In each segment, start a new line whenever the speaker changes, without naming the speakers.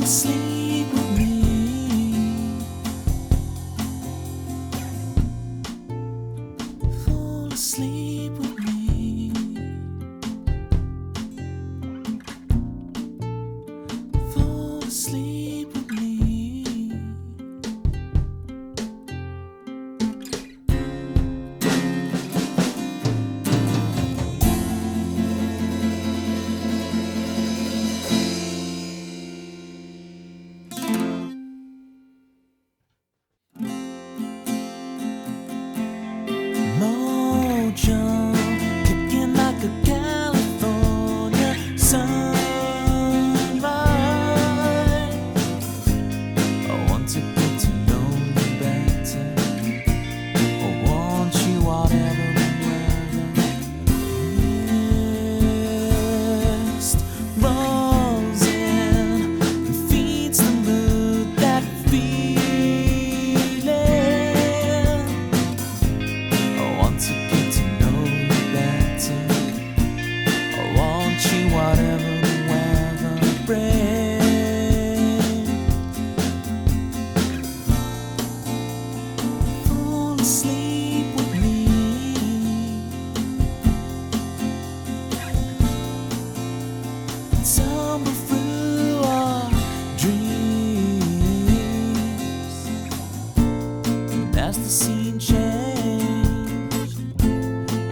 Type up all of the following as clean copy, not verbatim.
asleep with me. Fall asleep with me. Fall asleep with me. Mojo, kicking like a California sunrise. I want to get to know you better. I want you whatever and wherever. Mist rolls in and feeds the mood, that feeling. I want to get to know you better. I want you whatever the weather brings. Fall asleep with me. Tumble through our dreams. And as the scene changed,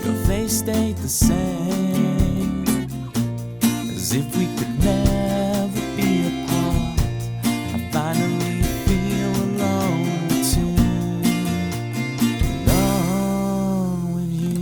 your face stayed the same, as if we could never be apart. I finally feel alone too, alone with you.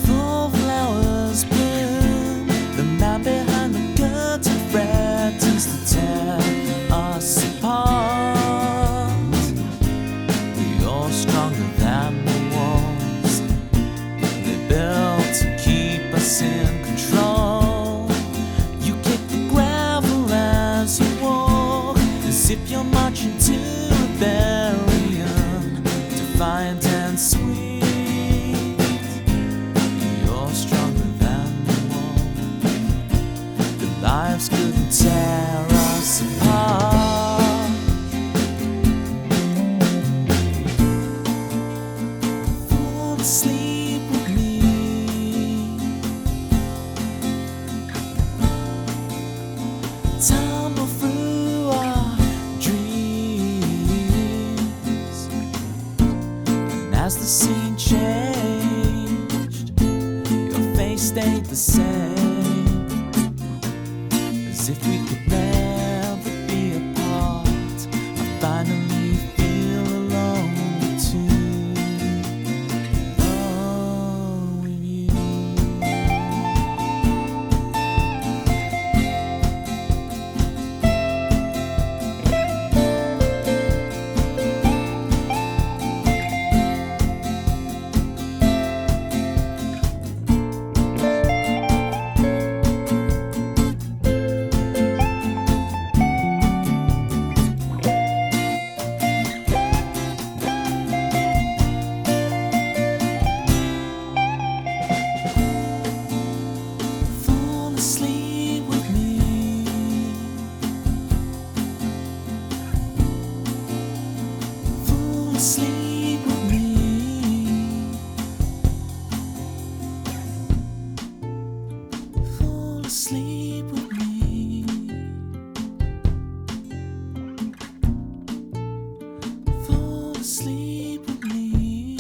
Full flowers bloom, the man behind the curtain threatens to tear us apart. You're stronger than the walls they built to keep us in control. You kick the gravel as you walk, as if you're marching to rebellion, defiant and sweet. You're stronger than the wall. The lives couldn't tear us apart. Fall asleep with me. Tumble through our dreams. And as the scene changed, your face stayed the same, as if we could never be apart. I finally feel alone too, alone with you. Fall asleep with me. Fall asleep with me. Fall asleep with me. Fall asleep with me.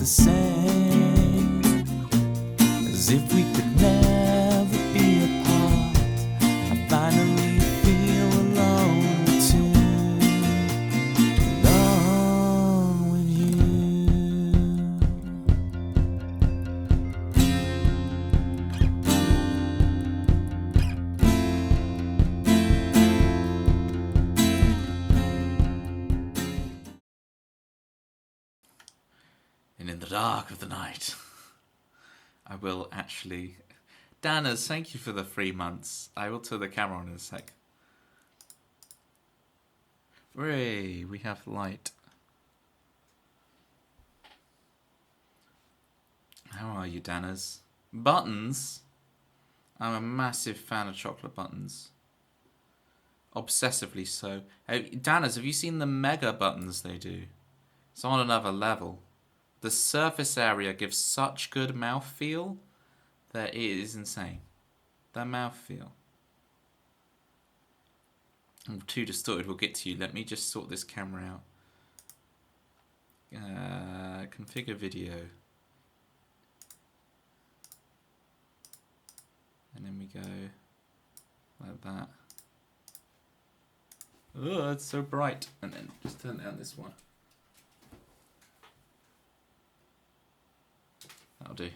the same as if we could never be apart. I finally feel alone too, alone with you. And in the dark of the night, I will actually... Danners, thank you for the 3 months. I will turn the camera on in a sec. Hooray, we have light. How are you, Danners? Buttons? I'm a massive fan of chocolate buttons. Obsessively so. Danners, have you seen the mega buttons they do? It's on another level. The surface area gives such good mouthfeel that it is insane. That mouthfeel. I'm too distorted, we'll get to you. Let me just sort this camera out. Configure video. And then we go like that. Oh, it's so bright. And then just turn down this one. That'll do.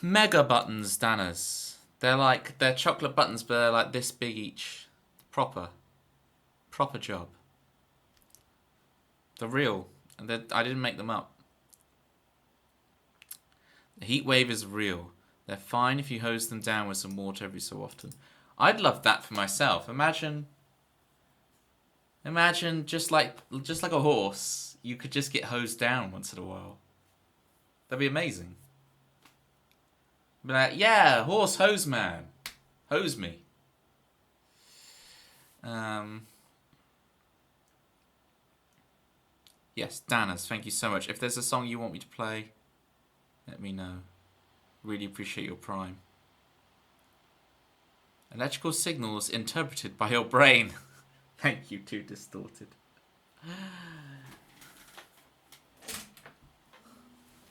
Mega buttons, Danners. They're chocolate buttons, but they're like this big each. Proper job. They're real, and I didn't make them up. The heat wave is real. They're fine if you hose them down with some water every so often. I'd love that for myself. Imagine just like a horse, you could just get hosed down once in a while. That'd be amazing. Be like, yeah, horse hose man, hose me. Yes, Danners, thank you so much. If there's a song you want me to play, let me know. Really appreciate your prime. Electrical signals interpreted by your brain. Thank you, Too Distorted.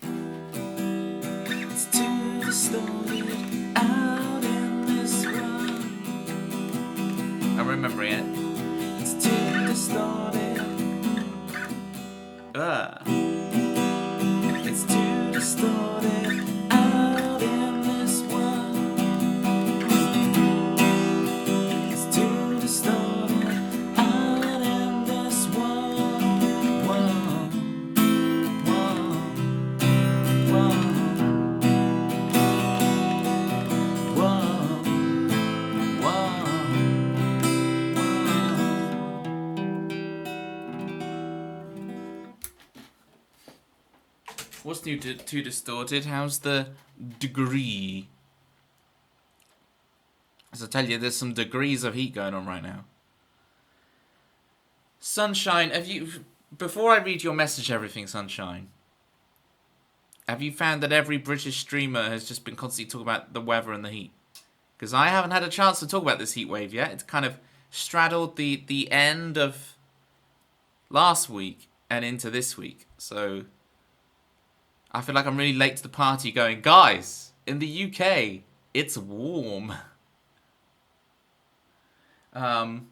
It's too distorted out in this world. I'm remembering it. It's too distorted. It's too distorted out in this world. It's too distorted out in this world. Whoa, whoa, whoa, whoa, whoa, What's new to Too Distorted? How's the degree? As I tell you, there's some degrees of heat going on right now. Sunshine, before I read your message, everything, Sunshine, have you found that every British streamer has just been constantly talking about the weather and the heat? Because I haven't had a chance to talk about this heat wave yet. It's kind of straddled the end of last week and into this week. So I feel like I'm really late to the party going, guys, in the UK, it's warm. And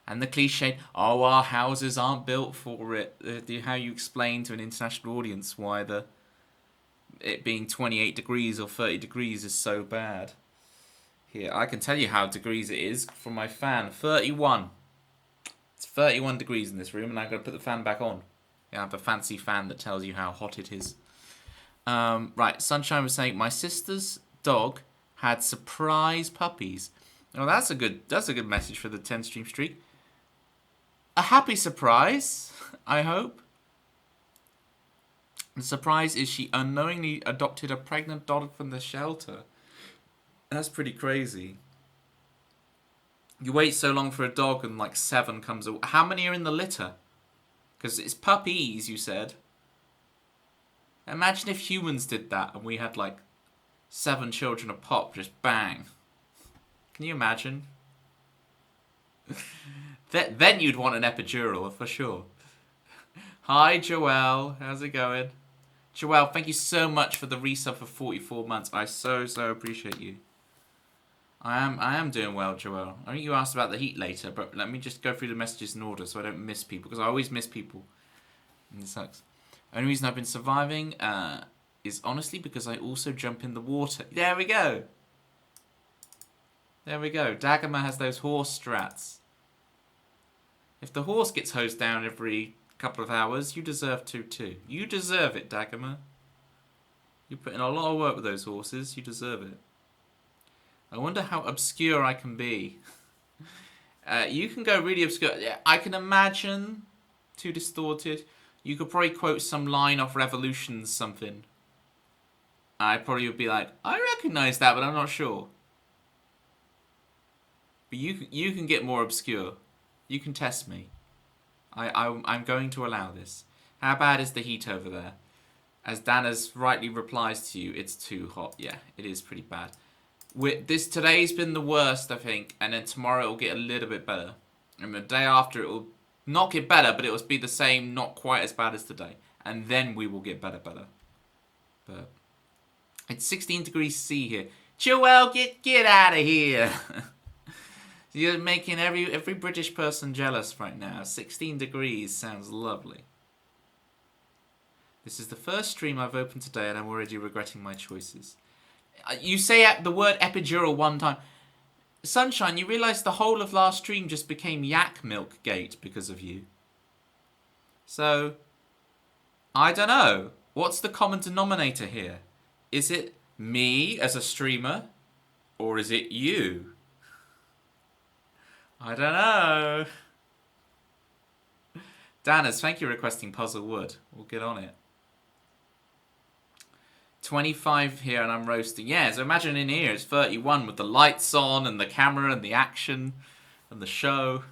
the cliche, oh, our houses aren't built for it. How you explain to an international audience why it being 28 degrees or 30 degrees is so bad. Here, I can tell you how degrees it is from my fan. 31. It's 31 degrees in this room, and I'm going to put the fan back on. I have a fancy fan that tells you how hot it is. Right, Sunshine was saying, my sister's dog had surprise puppies. Well, that's a good message for the 10 stream streak. A happy surprise, I hope. The surprise is she unknowingly adopted a pregnant dog from the shelter. That's pretty crazy. You wait so long for a dog and like 7 comes away. How many are in the litter? Because it's puppies, you said. Imagine if humans did that and we had like 7 children a pop, just bang. Can you imagine? Then you'd want an epidural for sure. Hi, Joelle. How's it going? Joelle, thank you so much for the resub for 44 months. I so appreciate you. I am doing well, Joelle. I think you asked about the heat later, but let me just go through the messages in order so I don't miss people, because I always miss people. And it sucks. Only reason I've been surviving is honestly because I also jump in the water. There we go. There we go. Dagama has those horse strats. If the horse gets hosed down every couple of hours, you deserve to too. You deserve it, Dagama. You put in a lot of work with those horses. You deserve it. I wonder how obscure I can be. You can go really obscure. I can imagine Too Distorted. You could probably quote some line off Revolutions something. I probably would be like, I recognise that, but I'm not sure. But you can get more obscure. You can test me. I'm going to allow this. How bad is the heat over there? As Dana's rightly replies to you, it's too hot. Yeah, it is pretty bad. Today's been the worst, I think, and then tomorrow it'll get a little bit better. And the day after it will not get better, but it will be the same, not quite as bad as today. And then we will get better. But it's 16 degrees C here. Joelle, get out of here. You're making every British person jealous right now. 16 degrees sounds lovely. This is the first stream I've opened today and I'm already regretting my choices. You say the word epidural one time. Sunshine, you realise the whole of last stream just became yak milk gate because of you. So, I don't know. What's the common denominator here? Is it me as a streamer? Or is it you? I don't know. Danas, thank you for requesting Puzzle Wood. We'll get on it. 25 here and I'm roasting. Yeah, so imagine in here it's 31 with the lights on and the camera and the action and the show.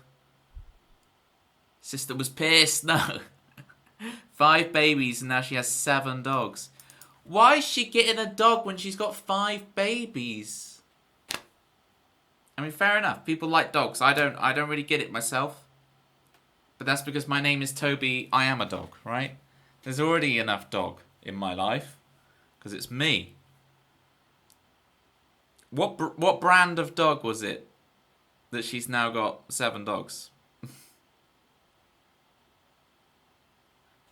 Sister was pissed. No. 5 babies and now she has 7 dogs. Why is she getting a dog when she's got 5 babies? I mean, fair enough. People like dogs. I don't really get it myself. But that's because my name is Toby. I am a dog, right? There's already enough dog in my life. Because it's me. What brand of dog was it that she's now got 7 dogs?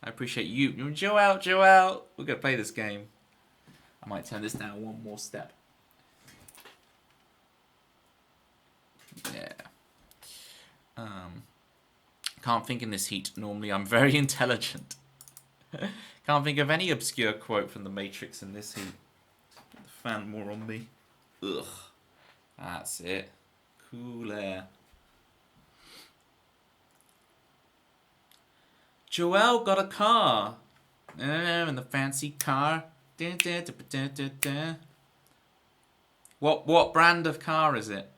I appreciate you. Joelle. We're going to play this game. I might turn this down one more step. Yeah. Can't think in this heat. Normally I'm very intelligent. Can't think of any obscure quote from The Matrix in this heat. Put the fan more on me. Ugh. That's it. Cool air. Joelle got a car. In the fancy car. What brand of car is it?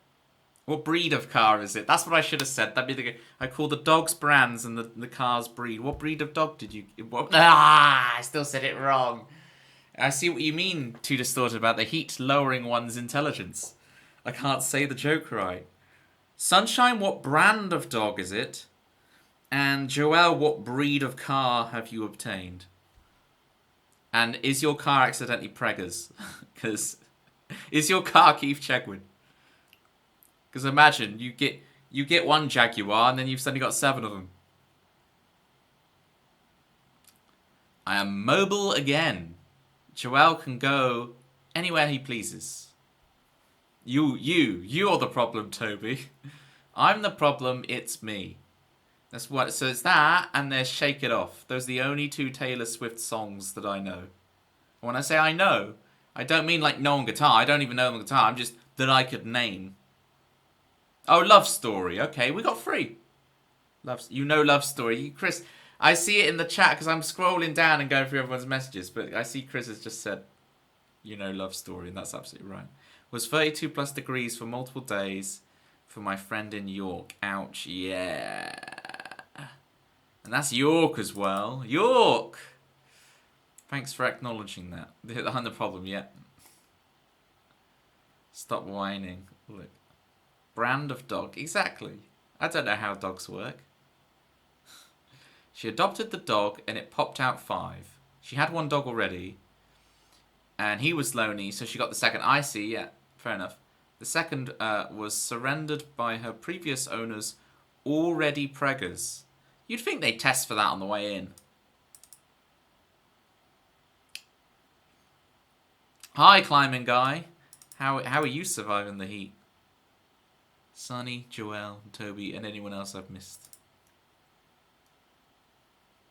What breed of car is it? That's what I should have said. That'd be I call the dogs brands and the car's breed. What breed of dog did you... I still said it wrong. I see what you mean, Too Distorted, about the heat lowering one's intelligence. I can't say the joke right. Sunshine, what brand of dog is it? And Joelle, what breed of car have you obtained? And is your car accidentally preggers? Because is your car Keith Chegwin? Because imagine, you get one Jaguar and then you've suddenly got 7 of them. I am mobile again. Joelle can go anywhere he pleases. You're the problem, Toby. I'm the problem, it's me. That's what. So it's that and there's Shake It Off. Those are the only 2 Taylor Swift songs that I know. When I say I know, I don't mean like know on guitar. I don't even know on guitar. I'm just that I could name. Oh, Love Story. Okay, we got 3. Love Story. Chris, I see it in the chat because I'm scrolling down and going through everyone's messages, but I see Chris has just said, Love Story, and that's absolutely right. Was 32 plus degrees for multiple days for my friend in York. Ouch, yeah. And that's York as well. York! Thanks for acknowledging that. I'm the problem yet. Stop whining. Look. Brand of dog. Exactly. I don't know how dogs work. She adopted the dog and it popped out 5. She had one dog already. And he was lonely, so she got the second. I see, yeah, fair enough. The second was surrendered by her previous owners, already preggers. You'd think they'd test for that on the way in. Hi, climbing guy. How are you surviving the heat? Sonny, Joelle, Toby, and anyone else I've missed.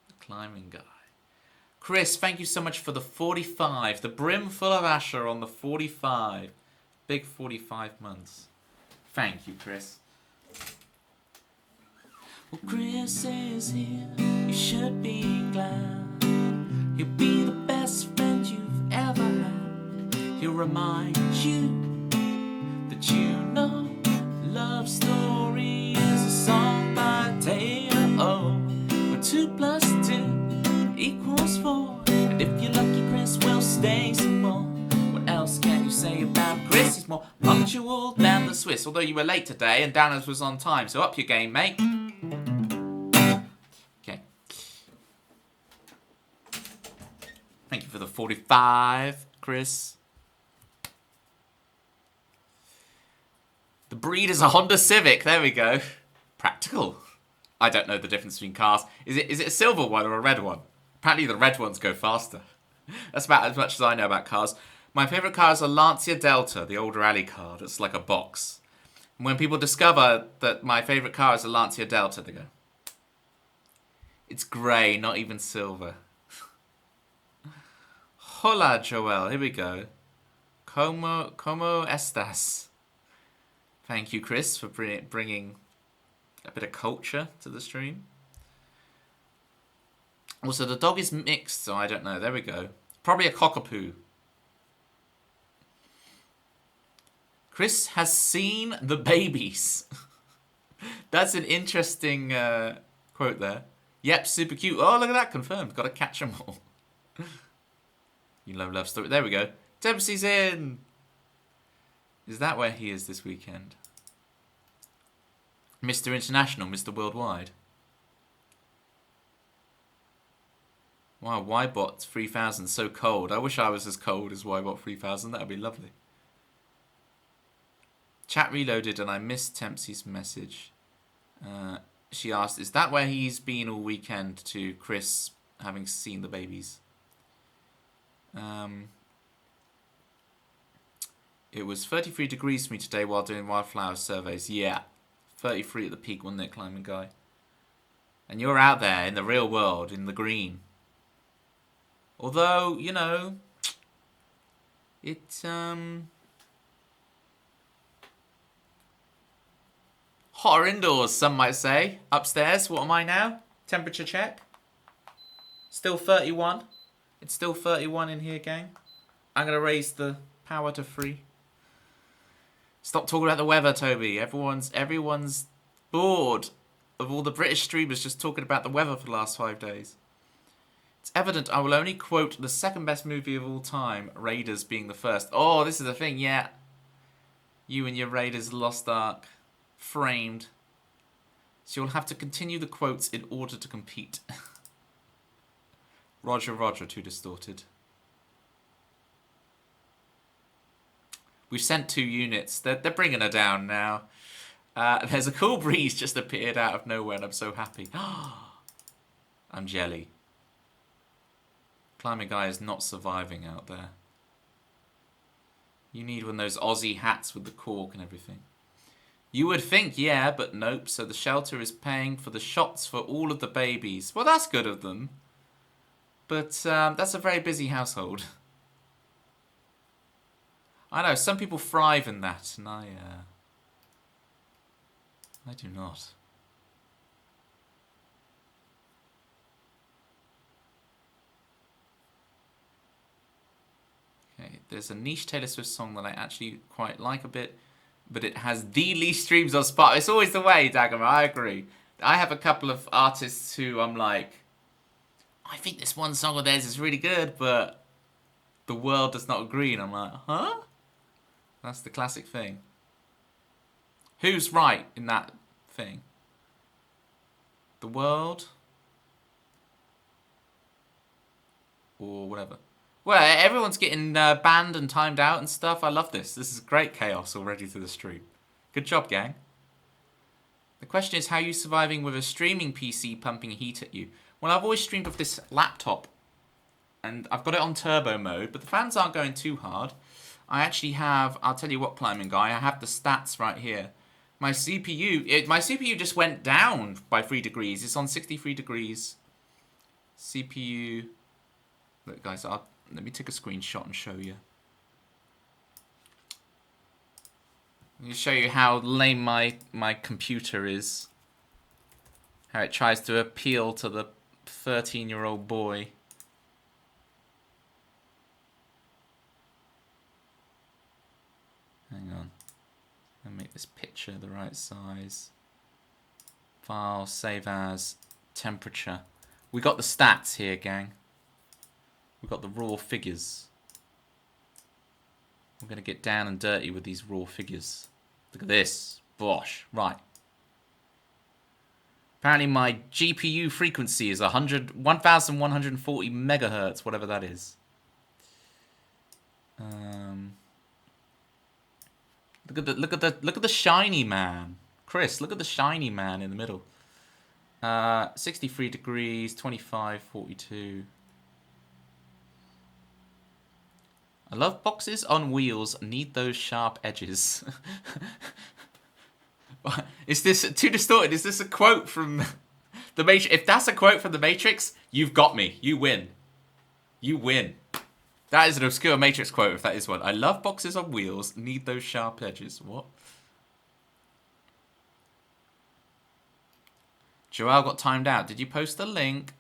The climbing guy. Chris, thank you so much for the 45. The brim full of Asher on the 45. Big 45 months. Thank you, Chris. Well, Chris is here. You should be glad. He'll be the best friend you've ever had. He'll remind you that you know love story is a song by Teo. Where 2 plus 2 equals 4. And if you're lucky, Chris will stay some more. What else can you say about Chris? He's more punctual than the Swiss. Although you were late today and Danners was on time. So up your game, mate. Okay. Thank you for the 45, Chris. The breed is a Honda Civic. There we go. Practical. I don't know the difference between cars. Is it a silver one or a red one? Apparently the red ones go faster. That's about as much as I know about cars. My favourite car is a Lancia Delta, the old rally car. It's like a box. And when people discover that my favourite car is a Lancia Delta, they go, it's grey, not even silver. Hola, Joel. Here we go. Como estas? Thank you, Chris, for bringing a bit of culture to the stream. Also, the dog is mixed, so I don't know. There we go. Probably a cockapoo. Chris has seen the babies. That's an interesting quote there. Yep, super cute. Oh, look at that. Confirmed. Got to catch them all. You love story. There we go. Dempsey's in. Is that where he is this weekend? Mr. International, Mr. Worldwide. Wow, Ybot 3000 so cold. I wish I was as cold as Ybot 3000. That would be lovely. Chat reloaded and I missed Tempsy's message. She asked, is that where he's been all weekend to Chris having seen the babies? It was 33 degrees for me today while doing wildflower surveys. Yeah, 33 at the peak, wasn't it, climbing guy? And you're out there in the real world, in the green. Although, you know, it's hotter indoors, some might say. Upstairs, what am I now? Temperature check. Still 31. It's still 31 in here, gang. I'm going to raise the power to 3. Stop talking about the weather, Toby. Everyone's bored of all the British streamers just talking about the weather for the last 5 days. It's evident I will only quote the second best movie of all time, Raiders being the first. Oh, this is the thing, yeah. You and your Raiders Lost Ark. Framed. So you'll have to continue the quotes in order to compete. Roger, too distorted. We've sent 2 units. They're bringing her down now. There's a cool breeze just appeared out of nowhere and I'm so happy. I'm jelly. Climbing guy is not surviving out there. You need one of those Aussie hats with the cork and everything. You would think, yeah, but nope. So the shelter is paying for the shots for all of the babies. Well, that's good of them. But that's a very busy household. I know, some people thrive in that, and I do not. Okay, there's a niche Taylor Swift song that I actually quite like a bit, but it has the least streams on Spotify. It's always the way, Dagmar, I agree. I have a couple of artists who I'm like, I think this one song of theirs is really good, but the world does not agree, and I'm like, huh? That's the classic thing. Who's right in that thing? the world. Or whatever. Well, everyone's getting banned and timed out and stuff. I love this. This is great chaos already through the stream. Good job, gang. The question is, how are you surviving with a streaming PC pumping heat at you? Well, I've always streamed with this laptop. And I've got it on turbo mode, but the fans aren't going too hard. I actually have, I'll tell you what, Climbing Guy, I have the stats right here. My CPU just went down by 3 degrees. It's on 63 degrees. CPU... Look, guys, let me take a screenshot and show you. Let me show you how lame my computer is. How it tries to appeal to the 13-year-old boy. Hang on. I'll make this picture the right size. File, save as, temperature. We got the stats here, gang. We've got the raw figures. We're going to get down and dirty with these raw figures. Look at this. Bosh. Right. Apparently my GPU frequency is 1140 megahertz, whatever that is. Look at the shiny man. Chris, look at the shiny man in the middle. 63 degrees, 25, 42. I love boxes on wheels. Need those sharp edges. Is this too distorted? Is this a quote from the Matrix? If that's a quote from the Matrix, you've got me. You win. You win. That is an obscure Matrix quote, if that is one. I love boxes on wheels. Need those sharp edges. What? Joel got timed out. Did you post the link?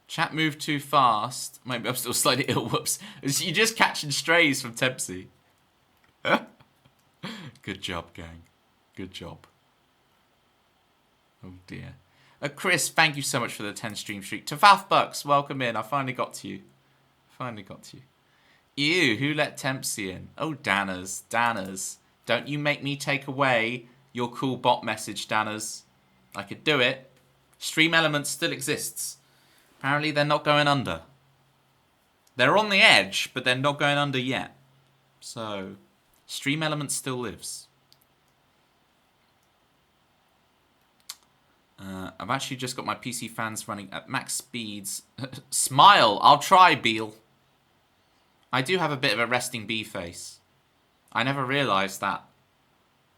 Chat moved too fast. Maybe I'm still slightly ill. Whoops. You're just catching strays from Tempsy. Good job, gang. Good job. Oh, dear. Chris, thank you so much for the 10 stream streak. Tafaf Bucks, welcome in. I finally got to you. Finally got to you. Ew, who let Tempsy in? Oh, Danners. Danners. Don't you make me take away your cool bot message, Danners. I could do it. Stream Elements still exists. Apparently they're not going under. They're on the edge, but they're not going under yet. So, Stream Elements still lives. I've actually just got my PC fans running at max speeds. Smile! I'll try, Beal. I do have a bit of a resting bee face. I never realised that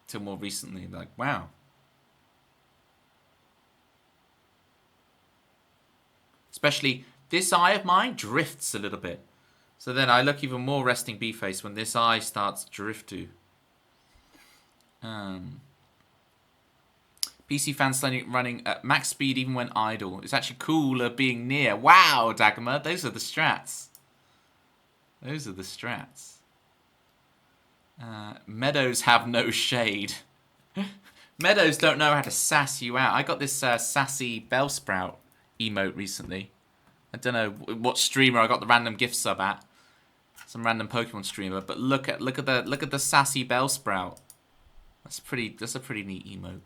till more recently. Like, wow. Especially this eye of mine drifts a little bit. So then I look even more resting bee face when this eye starts to drift to. PC fans running at max speed even when idle. It's actually cooler being near. Wow, Dagmar, those are the strats. Those are the strats. Meadows have no shade. Meadows don't know how to sass you out. I got this sassy Bellsprout emote recently. I don't know what streamer I got the random gift sub at. Some random Pokemon streamer, but look at the sassy Bellsprout. That's a pretty neat emote.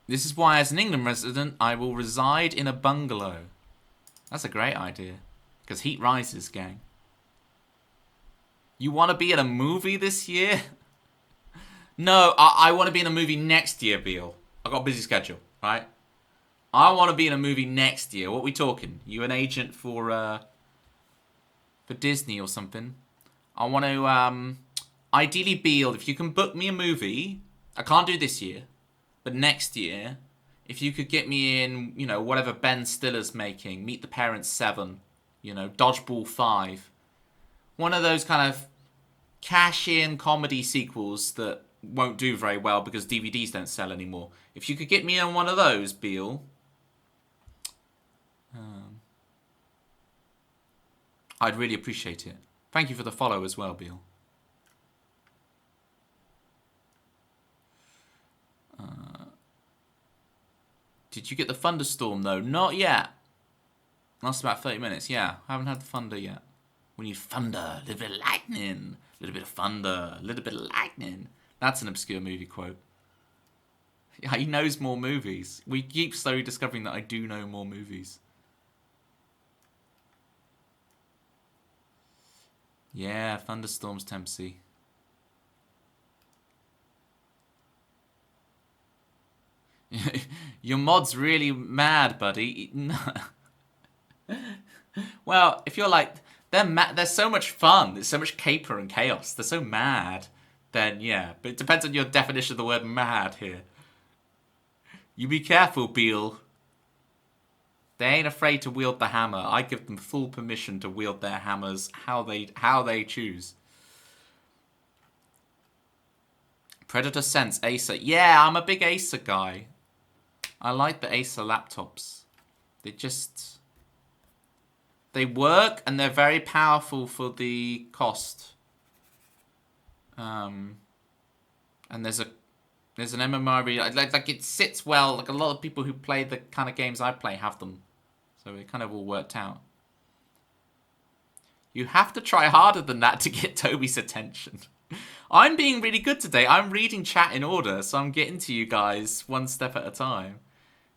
This is why, as an England resident, I will reside in a bungalow. That's a great idea. Because heat rises, gang. You want to be in a movie this year? No, I want to be in a movie next year, Beal. I've got a busy schedule, right? I want to be in a movie next year. What are we talking? You an agent for Disney or something? I want to, ideally, Beal, if you can book me a movie, I can't do this year. But next year, if you could get me in, you know, whatever Ben Stiller's making, Meet the Parents 7, you know, Dodgeball 5. One of those kind of cash-in comedy sequels that won't do very well because DVDs don't sell anymore. If you could get me in one of those, Beal. I'd really appreciate it. Thank you for the follow as well, Beal. Did you get the thunderstorm, though? Not yet. Lasts about 30 minutes, yeah. I haven't had the thunder yet. We need thunder, a little bit of lightning, a little bit of thunder, a little bit of lightning. That's an obscure movie quote. Yeah, he knows more movies. We keep slowly discovering that I do know more movies. Yeah, thunderstorms, Tempsy. Your mod's really mad, buddy. Well, if you're like, they're so much fun, there's so much caper and chaos, they're so mad, then yeah. But it depends on your definition of the word mad here. You be careful, Beale. They ain't afraid to wield the hammer. I give them full permission to wield their hammers how they choose. Predator Sense, Acer. Yeah, I'm a big Acer guy. I like the Acer laptops. They work and they're very powerful for the cost. And there's an MMR like it sits well. Like a lot of people who play the kind of games I play have them, so it kind of all worked out. You have to try harder than that to get Toby's attention. I'm being really good today. I'm reading chat in order, so I'm getting to you guys one step at a time.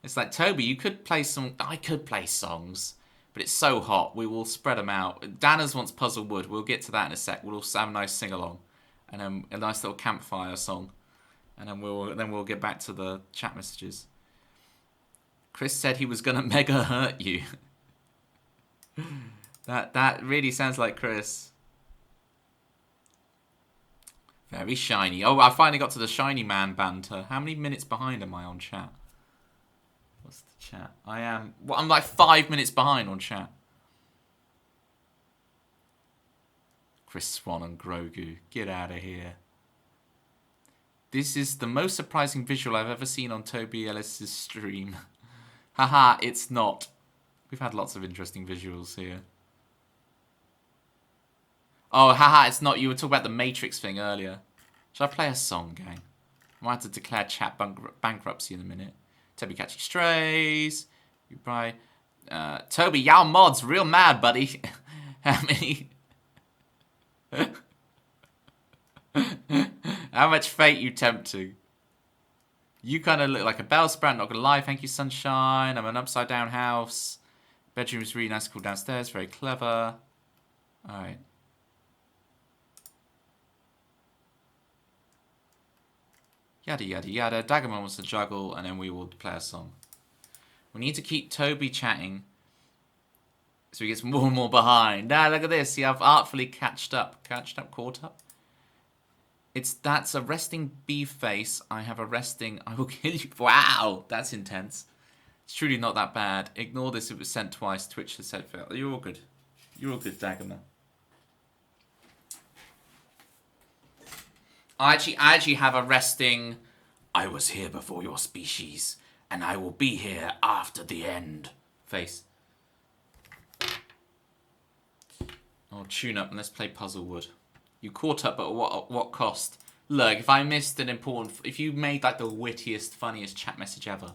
It's like, Toby, you could play some. I could play songs. But it's so hot, we will spread them out. Danners wants Puzzlewood. We'll get to that in a sec. We'll also have a nice sing-along. And then a nice little campfire song. And then we'll get back to the chat messages. Chris said he was going to mega hurt you. That really sounds like Chris. Very shiny. Oh, I finally got to the shiny man banter. How many minutes behind am I on chat? What's the chat? I'm like 5 minutes behind on chat. Chris Swan and Grogu. Get out of here. This is the most surprising visual I've ever seen on Toby Ellis's stream. Haha, it's not. We've had lots of interesting visuals here. Oh, haha, it's not. You were talking about the Matrix thing earlier. Shall I play a song, gang? I might have to declare chat bankruptcy in a minute. Toby Catchy Strays. You buy. Toby, y'all mods real mad, buddy. How many? How much fate you tempt to? You kind of look like a bellsprout, not gonna lie. Thank you, Sunshine. I'm an upside down house. Bedroom's really nice, cool downstairs. Very clever. Alright. Yada yada yada. Daggerman wants to juggle, and then we will play a song. We need to keep Toby chatting, so he gets more and more behind. Now look at this. See, I've artfully caught up. That's a resting bee face. I have a resting. I will kill you. Wow, that's intense. It's truly not that bad. Ignore this. It was sent twice. Twitch has said fail. You're all good. You're all good, Daggerman. I actually have a resting. I was here before your species, and I will be here after the end. Face. Oh, tune up and let's play Puzzlewood. You caught up, but at what cost? Look, if I missed an important, if you made like the wittiest, funniest chat message ever,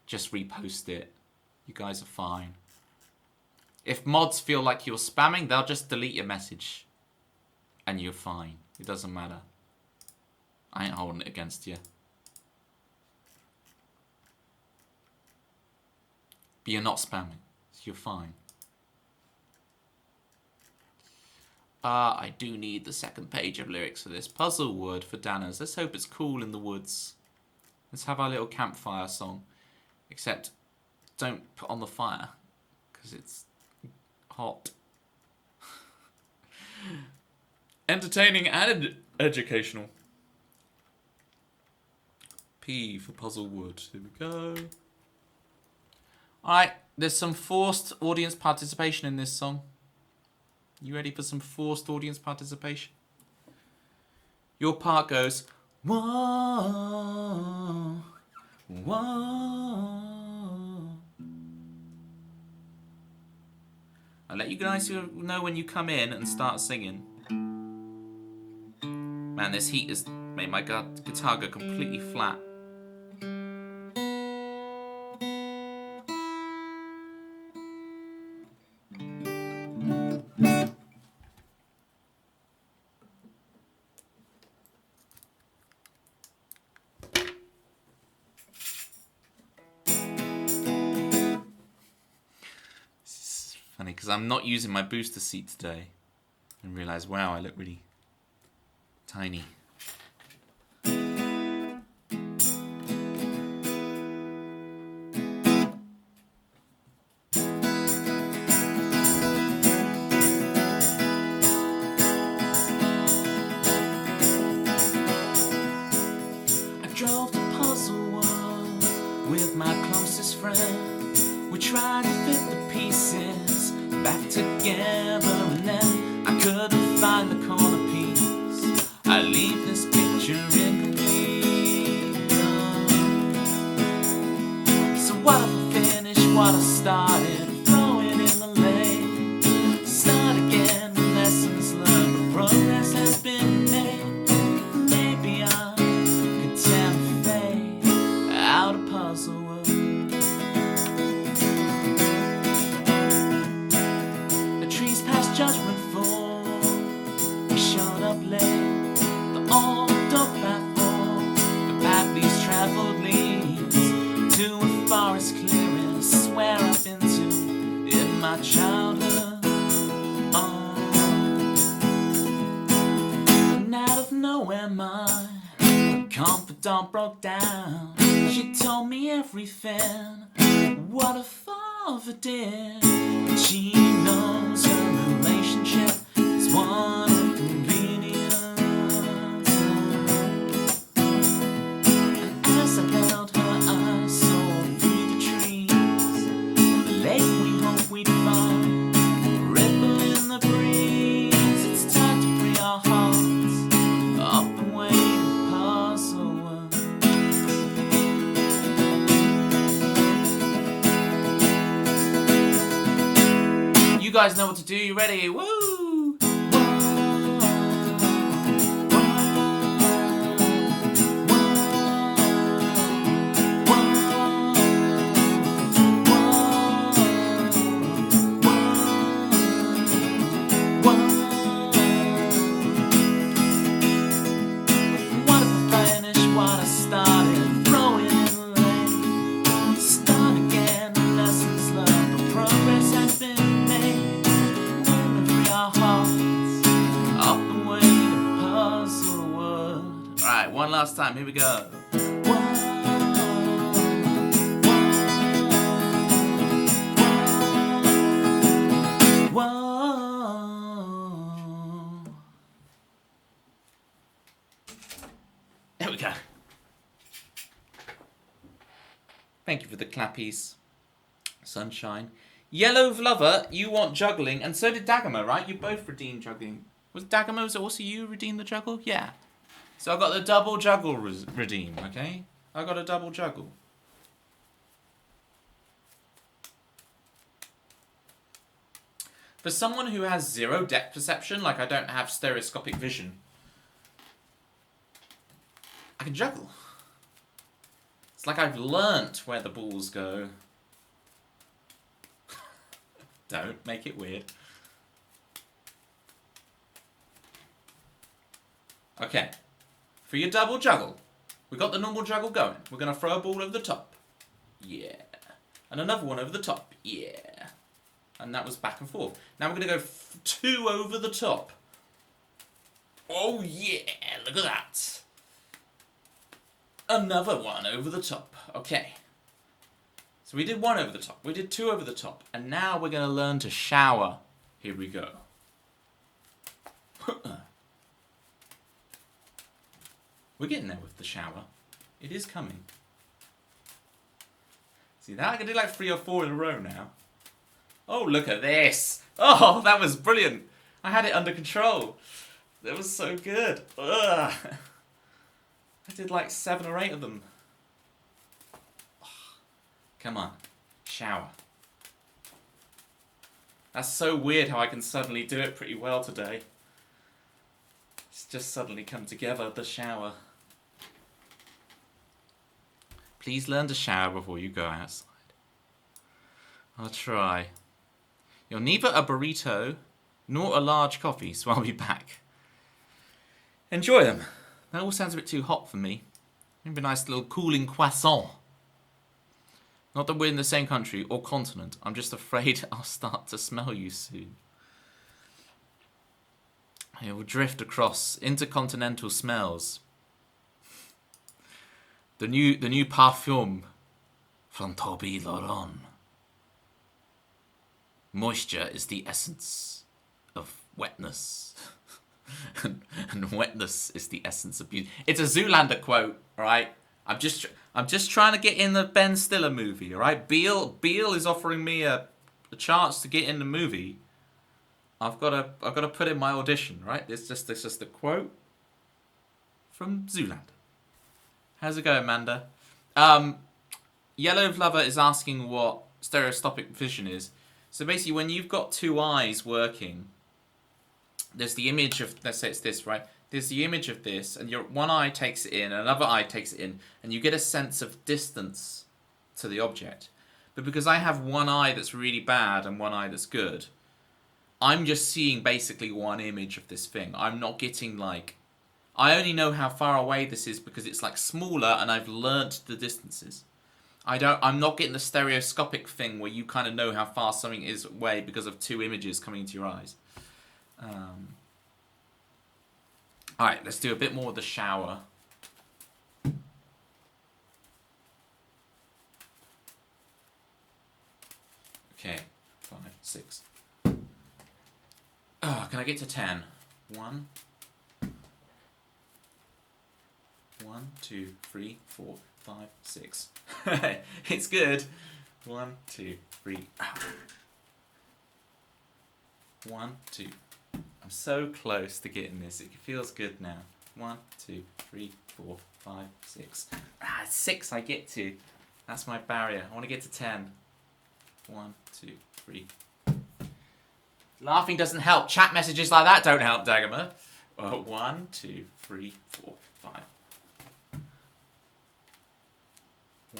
just repost it. You guys are fine. If mods feel like you're spamming, they'll just delete your message, and you're fine. It doesn't matter. I ain't holding it against you. But you're not spamming, so you're fine. I do need the second page of lyrics for this. Puzzlewood for Danners. Let's hope it's cool in the woods. Let's have our little campfire song. Except, don't put on the fire, because it's hot. Entertaining and educational. P for Puzzlewood. Here we go. Alright, there's some forced audience participation in this song. You ready for some forced audience participation? Your part goes, whoa, whoa. I'll let you guys know when you come in and start singing. Man, this heat has made my guitar go completely flat. funny because I'm not using my booster seat today. And realise, wow, I look really tiny. Drove to Puzzle World with my closest friend. We tried to fit the pieces back together, and then I couldn't find the corner piece. I leave this picture incomplete. So what if I finish what I started? Throw it in the lake. Start again with lessons learned, but progress has been made. Maybe I'm out of Puzzle World. The trees past Judgment Fall. We showed up late. The old dog platform. The path least traveled leads to a forest clearing. I swear I've been to in my childhood. And out of nowhere, my confidant broke down. She told me everything, what a father did. And she knows her relationship is one of convenience. And as I held her, I saw through the trees the lake we hoped we'd find, ripple in the breeze. It's time to free our hearts up the way to Puzzle World. You guys know what to do. You ready? Woo! What if I finish what I started? Throw it in the lake. Start again, lessons learned, but progress has been our hearts up the way to Puzzle World. Alright, one last time, here we go. There we go. Thank you for the clappies. Sunshine. Yellow Lover, you want juggling, and so did Dagama, right? You both redeemed juggling. Was Dagama, was it also you redeemed the juggle? Yeah. So I got the double juggle redeem, okay? I got a double juggle. For someone who has zero depth perception, like I don't have stereoscopic vision, I can juggle. It's like I've learnt where the balls go. Don't make it weird. Okay. For your double juggle, we got the normal juggle going. We're going to throw a ball over the top. Yeah. And another one over the top. Yeah. And that was back and forth. Now we're going to go 2 over the top. Oh yeah, look at that. Another one over the top. Okay. So we did 1 over the top, we did 2 over the top, and now we're going to learn to shower. Here we go. We're getting there with the shower. It is coming. See that? I can do like 3 or 4 in a row now. Oh, look at this. Oh, that was brilliant. I had it under control. That was so good. Ugh. I did like 7 or 8 of them. Come on, shower. That's so weird how I can suddenly do it pretty well today. It's just suddenly come together, the shower. Please learn to shower before you go outside. I'll try. You're neither a burrito nor a large coffee, so I'll be back. Enjoy them. That all sounds a bit too hot for me. Maybe a nice little cooling croissant. Not that we're in the same country or continent. I'm just afraid I'll start to smell you soon. It will drift across intercontinental smells. The new parfum from Toby Laurent. Moisture is the essence of wetness. and wetness is the essence of beauty. It's a Zoolander quote, right? I'm just trying to get in the Ben Stiller movie, all right? Beale is offering me a chance to get in the movie. I've got to put in my audition, right? It's just a quote from Zoolander. How's it going, Amanda? Yellow Lover is asking what stereoscopic vision is. So basically, when you've got two eyes working, there's the image of, let's say it's this, right? There's the image of this, and your one eye takes it in, and another eye takes it in, and you get a sense of distance to the object. But because I have one eye that's really bad and one eye that's good, I'm just seeing basically one image of this thing. I'm not getting like... I only know how far away this is because it's like smaller and I've learnt the distances. I'm not getting the stereoscopic thing where you kind of know how far something is away because of two images coming into your eyes. Alright, let's do a bit more of the shower. Okay, 5, 6. Oh, can I get to 10? 1, 2, 3, 4, 5, 6. It's good. 1, 2, 3. 1, 2. I'm so close to getting this. It feels good now. 1, 2, 3, 4, 5, 6. 6 I get to. That's my barrier. I want to get to 10. 1, 2, 3. Laughing doesn't help. Chat messages like that don't help, Dagama. 1, 2, 3, 4, 5.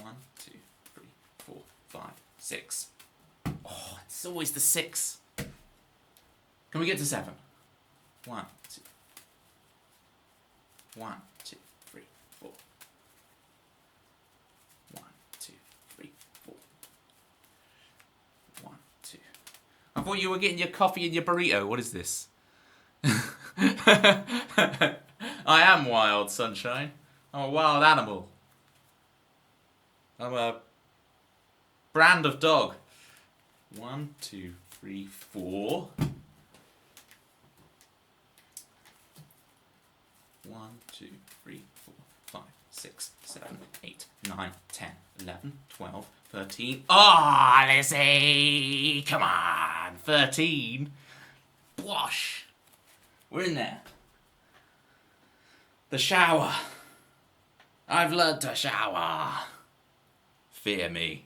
1, 2, 3, 4, 5, 6. Oh, it's always the 6. Can we get to 7? 1, 2. 1, 2, 3, 4. 1, 2, 3, 4. 1, 2. I thought you were getting your coffee and your burrito. What is this? I am wild, sunshine. I'm a wild animal. I'm a brand of dog. 1, 2, 3, 4. 1, 2, 3, 4, 5, 6, 7, 8, 9, 10, 11, 12, 13. Oh, Lizzie! Come on! 13. Wash. We're in there. The shower. I've learned to shower. Fear me.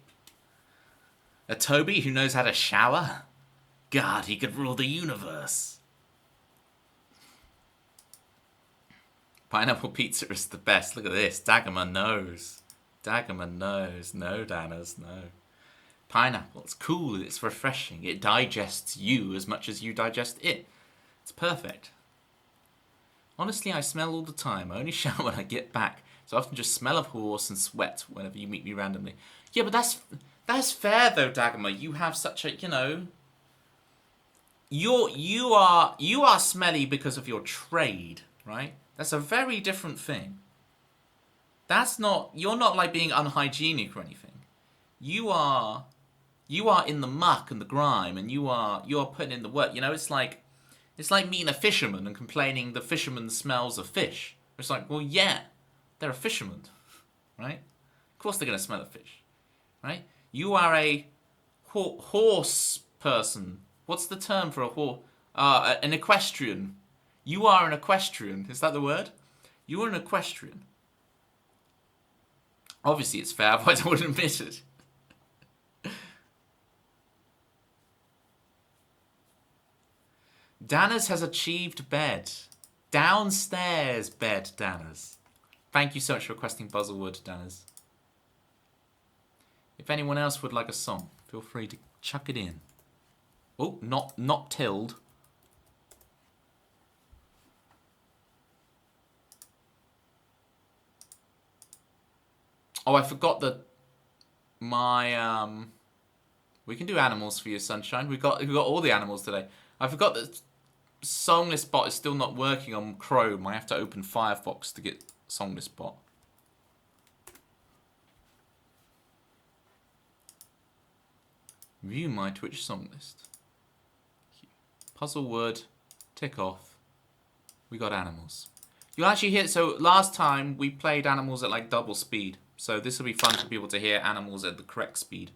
A Toby who knows how to shower? God, he could rule the universe. Pineapple pizza is the best. Look at this. Dagama knows. Dagama knows. No, Danas, no. Pineapple. It's cool. It's refreshing. It digests you as much as you digest it. It's perfect. Honestly, I smell all the time. I only shower when I get back. So I often just smell of horse and sweat whenever you meet me randomly. Yeah, but that's fair though, Dagama. You have such a, you are smelly because of your trade, right? That's a very different thing. You're not like being unhygienic or anything. You are in the muck and the grime, and you're putting in the work. It's like meeting a fisherman and complaining the fisherman smells of fish. It's like, well, yeah, they're a fisherman, right? Of course they're going to smell of fish, right? You are a horse person. What's the term for a horse? An equestrian. You are an equestrian. Is that the word? You are an equestrian. Obviously it's fair, otherwise I wouldn't admit it. Danners has achieved bed. Downstairs bed, Danners. Thank you so much for requesting Buzzlewood, Danners. If anyone else would like a song, feel free to chuck it in. Oh, not tilled. Oh, I forgot the my we can do animals for you, Sunshine. We got all the animals today. I forgot that Songless Bot is still not working on Chrome. I have to open Firefox to get Songless Bot. View my Twitch song list. Puzzle word, tick off. We got animals. You'll actually hear, so last time we played animals at like double speed. So this will be fun for people to hear animals at the correct speed.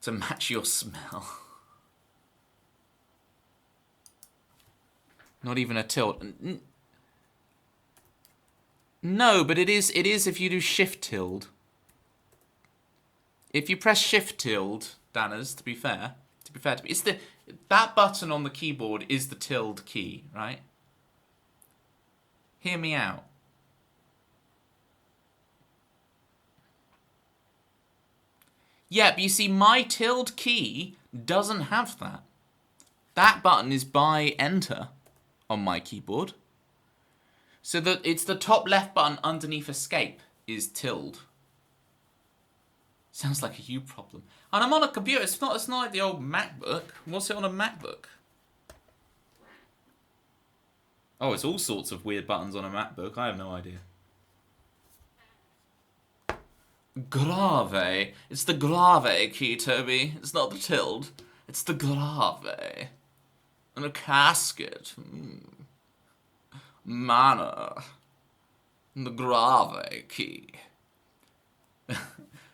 To match your smell. Not even a tilt. No, but it is if you do shift tilde. If you press shift tilde, Danners, to be fair, it's that button on the keyboard is the tilde key, right? Hear me out. Yeah, but you see, my tilde key doesn't have that. That button is by enter on my keyboard. So that it's the top left button underneath escape is tilde. Sounds like a you problem. And I'm on a computer. It's not like the old MacBook. What's it on a MacBook? Oh, it's all sorts of weird buttons on a MacBook. I have no idea. Grave. It's the grave key, Toby. It's not the tilde. It's the grave. And a casket. Manor. And the grave key.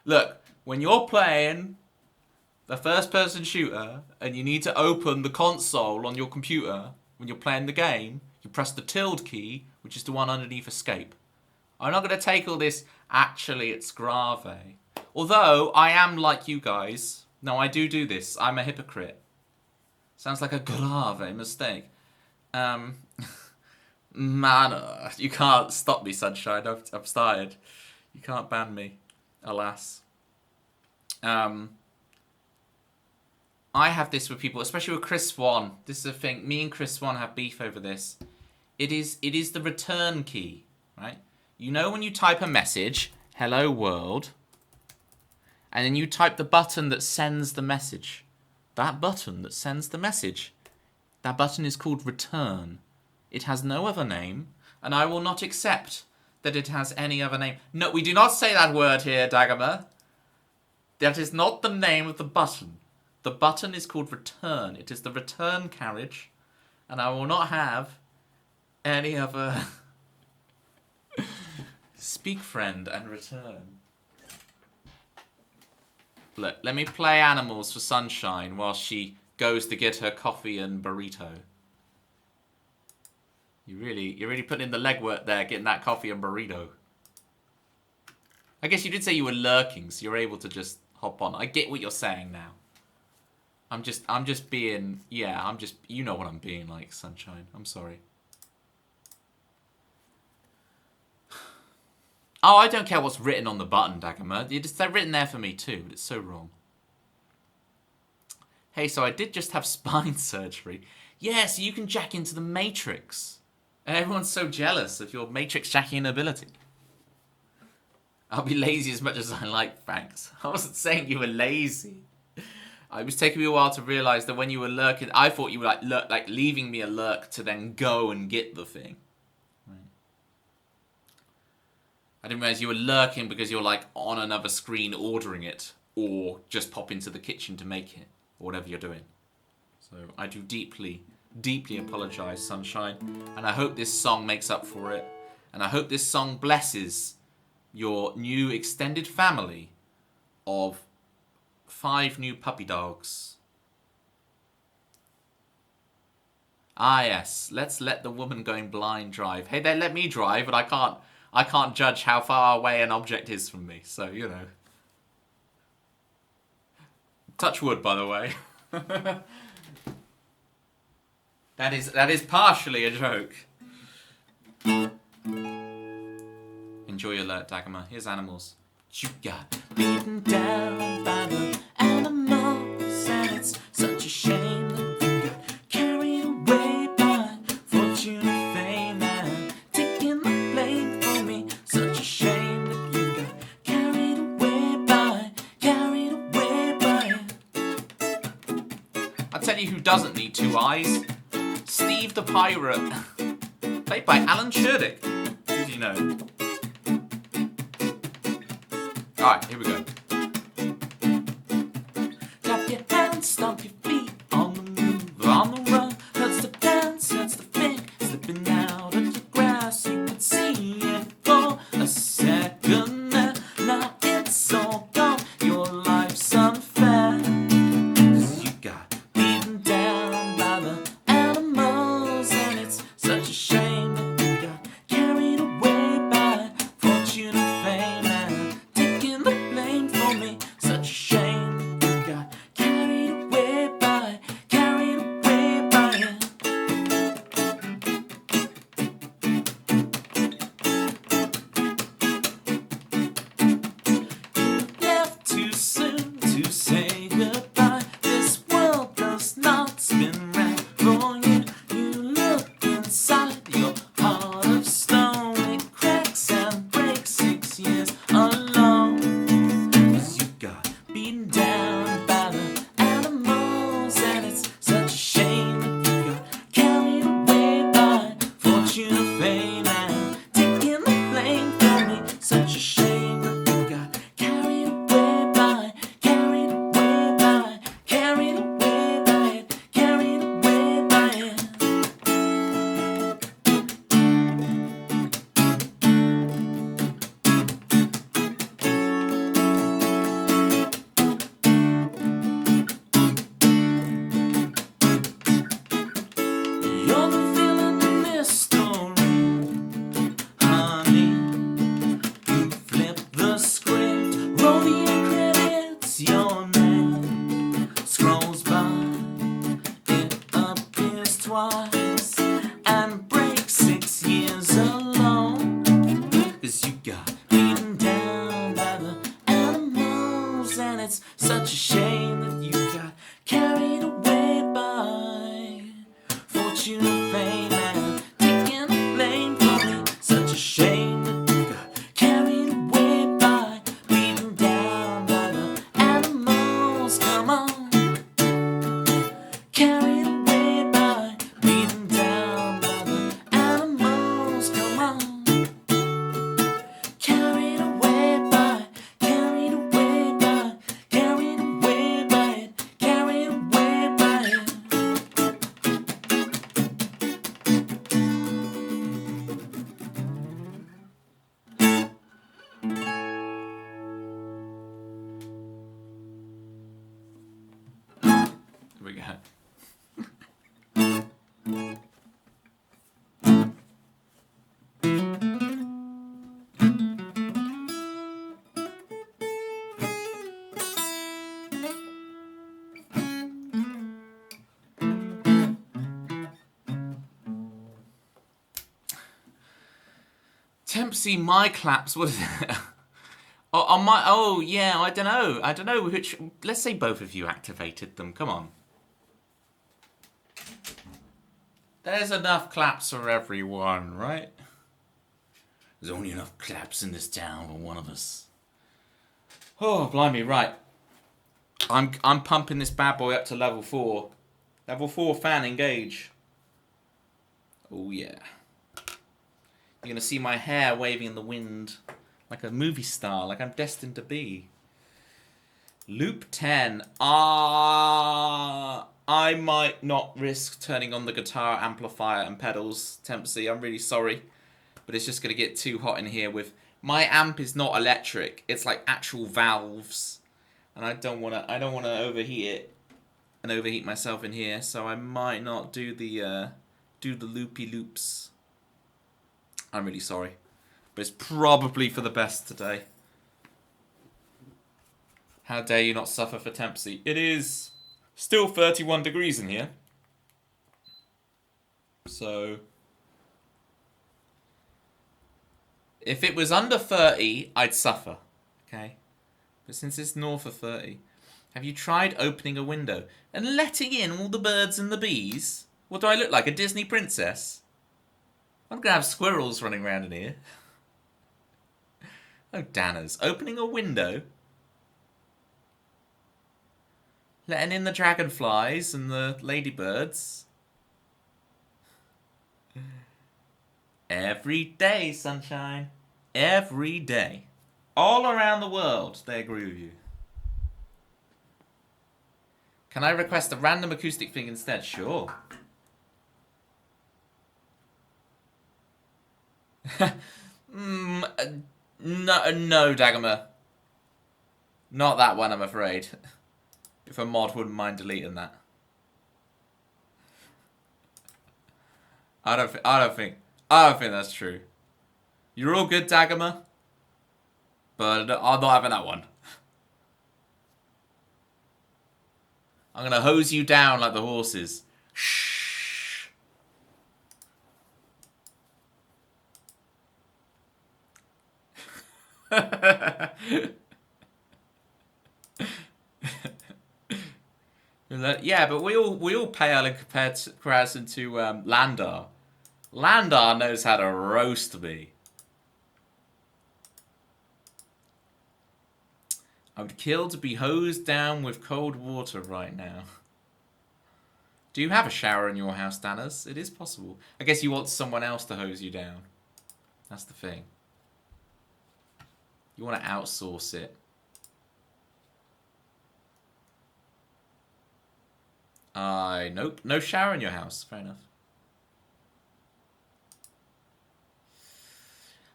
Look. When you're playing the first-person shooter and you need to open the console on your computer when you're playing the game, you press the tilde key, which is the one underneath escape. I'm not going to take all this, actually it's grave. Although, I am like you guys. No, I do this. I'm a hypocrite. Sounds like a grave mistake. Manor. You can't stop me, Sunshine. I've started. You can't ban me. Alas. I have this with people, especially with Chris Swan. This is a thing. Me and Chris Swan have beef over this. It is the return key, right? You know when you type a message, hello world, and then you type the button that sends the message. That button that sends the message, that button is called return. It has no other name, and I will not accept that it has any other name. No, we do not say that word here, Dagobah. That is not the name of the button. The button is called return. It is the return carriage. And I will not have any other... Speak, friend, and return. Look, let me play animals for Sunshine while she goes to get her coffee and burrito. You're really putting in the legwork there, getting that coffee and burrito. I guess you did say you were lurking, so you're able to just hop on. I get what you're saying now. I'm just being, yeah, you know what I'm being like, Sunshine. I'm sorry. Oh, I don't care what's written on the button, Dagobah. They're written there for me too, but it's so wrong. Hey, so I did just have spine surgery. Yeah, so you can jack into the Matrix. And everyone's so jealous of your Matrix jacking ability. I'll be lazy as much as I like, thanks. I wasn't saying you were lazy. It was taking me a while to realise that when you were lurking, I thought you were like leaving me a lurk to then go and get the thing. Right. I didn't realise you were lurking because you're like on another screen ordering it, or just pop into the kitchen to make it, or whatever you're doing. So I do deeply apologise, Sunshine, and I hope this song makes up for it, and I hope this song blesses your new extended family of 5 new puppy dogs. Ah yes, let's let the woman going blind drive. Hey, they let me drive, but I can't judge how far away an object is from me, so you know. Touch wood, by the way. That is partially a joke. Enjoy your alert, Dagobah. Here's animals. You got beaten down by the animals, and it's such a shame that you got carried away by fortune and fame, and taking the blame for me. Such a shame that you got carried away tell you who doesn't need two eyes. Steve the Pirate. Played by Alan Tudyk. Did you know? Alright, here we go. Clap your hands, stomp your feet, on the move, on the run. Hurts to dance, hurts to think, slipping out of the grass. You can see it for a second there. Now it's all gone, your life's unfair. 'Cause you got beaten down by the animals, and it's such a shame that you got carried away by fortune and fame, and taking the blame for me. Such a shame that you got carried away by it. You left too soon to say goodbye. This world does not spin round for you. You look inside your heart of stone. It cracks and breaks 6 years alone. 'Cause you got beaten down by the animals, and it's such a shame that you got carried away by fortune and fame, and taking the blame for me. Such a shame that you got carried away by it. You're the villain in this story, honey. You flip the script, roll the end credits, your name scrolls by. It appears twice and breaks 6 years alone. 'Cause you got beaten down by the animals, and it's such a shame that you got carried away by fortune and fame, and taking the blame for me. Such a shame that you got carried away by beaten down by the animals. Come on, carried away by beaten down by the animals. Come on, carried away by it. Here we go. Tempsy, my claps. What is it? Oh, yeah. I don't know which. Let's say both of you activated them. Come on. There's enough claps for everyone, right? There's only enough claps in this town for one of us. Oh, blimey, right. I'm pumping this bad boy up to level 4. Level 4 fan engage. Oh yeah. You're gonna see my hair waving in the wind like a movie star, like I'm destined to be. Loop 10. I might not risk turning on the guitar amplifier and pedals, Tempsy. I'm really sorry, but it's just gonna get too hot in here. With my amp is not electric; it's like actual valves, and I don't wanna overheat it and overheat myself in here. So I might not do the loopy loops. I'm really sorry, but it's probably for the best today. How dare you not suffer for Tempsy? It is still 31 degrees in here. So if it was under 30, I'd suffer. Okay? But since it's north of 30, have you tried opening a window and letting in all the birds and the bees? What do I look like, a Disney princess? I'm gonna have squirrels running around in here. Oh, Danners. Opening a window. Letting in the dragonflies and the ladybirds. Every day, sunshine. Every day. All around the world, they agree with you. Can I request a random acoustic thing instead? Sure. No, Dagomar. Not that one, I'm afraid. If a mod wouldn't mind deleting that. I don't think that's true. You're all good, Dagomar, but I'm not having that one. I'm gonna hose you down like the horses. Shh. Yeah, but we all pale in comparison to Landar. Landar knows how to roast me. I would kill to be hosed down with cold water right now. Do you have a shower in your house, Danners? It is possible. I guess you want someone else to hose you down. That's the thing. You want to outsource it. Nope. No shower in your house. Fair enough.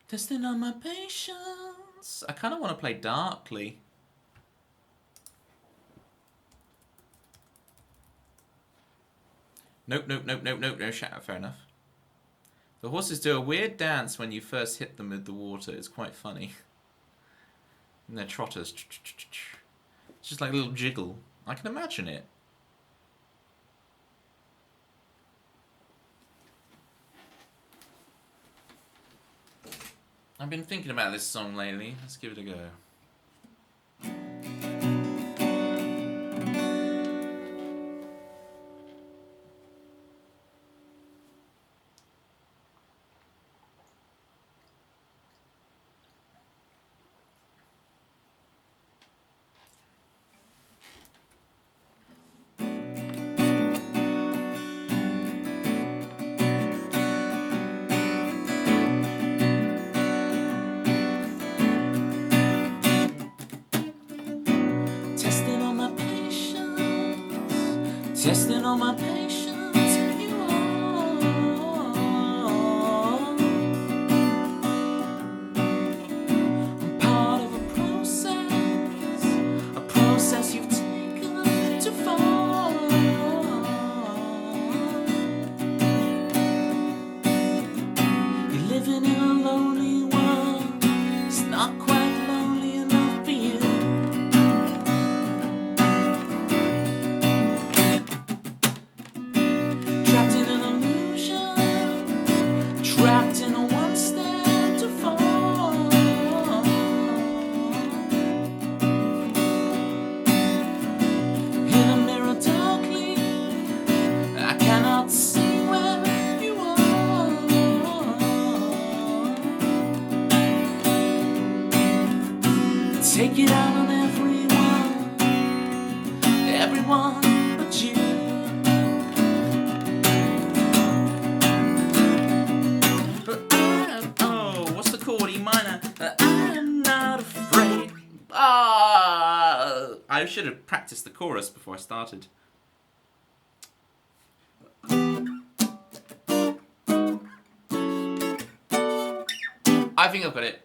Testing on my patience. I kind of want to play Darkly. Nope, no shower. Fair enough. The horses do a weird dance when you first hit them with the water. It's quite funny. And they're trotters. It's just like a little jiggle. I can imagine it. I've been thinking about this song lately. Let's give it a go. Testing on my patience, you are. I'm part of a process you've taken too far. You're living in a lonely world. It's not quite lonely enough for you. Trapped in a one step to fall. In a mirror darkly, I cannot see where you are. Take it out on everyone but you. I'm not afraid. I should have practiced the chorus before I started. I think I've got it.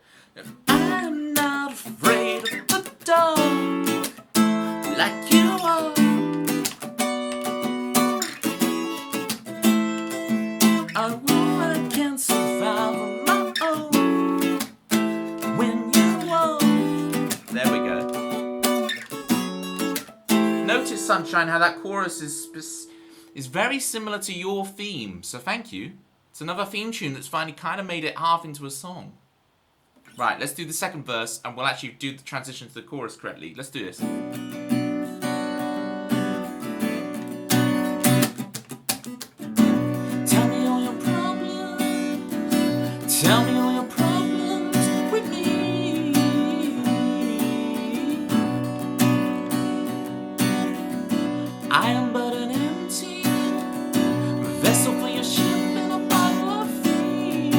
I'm not afraid of the dark like you are. I can't survive on my own. There we go. Notice, Sunshine, how that chorus is very similar to your theme, so thank you. It's another theme tune that's finally kind of made it half into a song. Right, let's do the second verse, and we'll actually do the transition to the chorus correctly. Let's do this. Tell me all your problems. Tell me all your problems with me. I am but an empty vessel for your ship in a bottle of fear.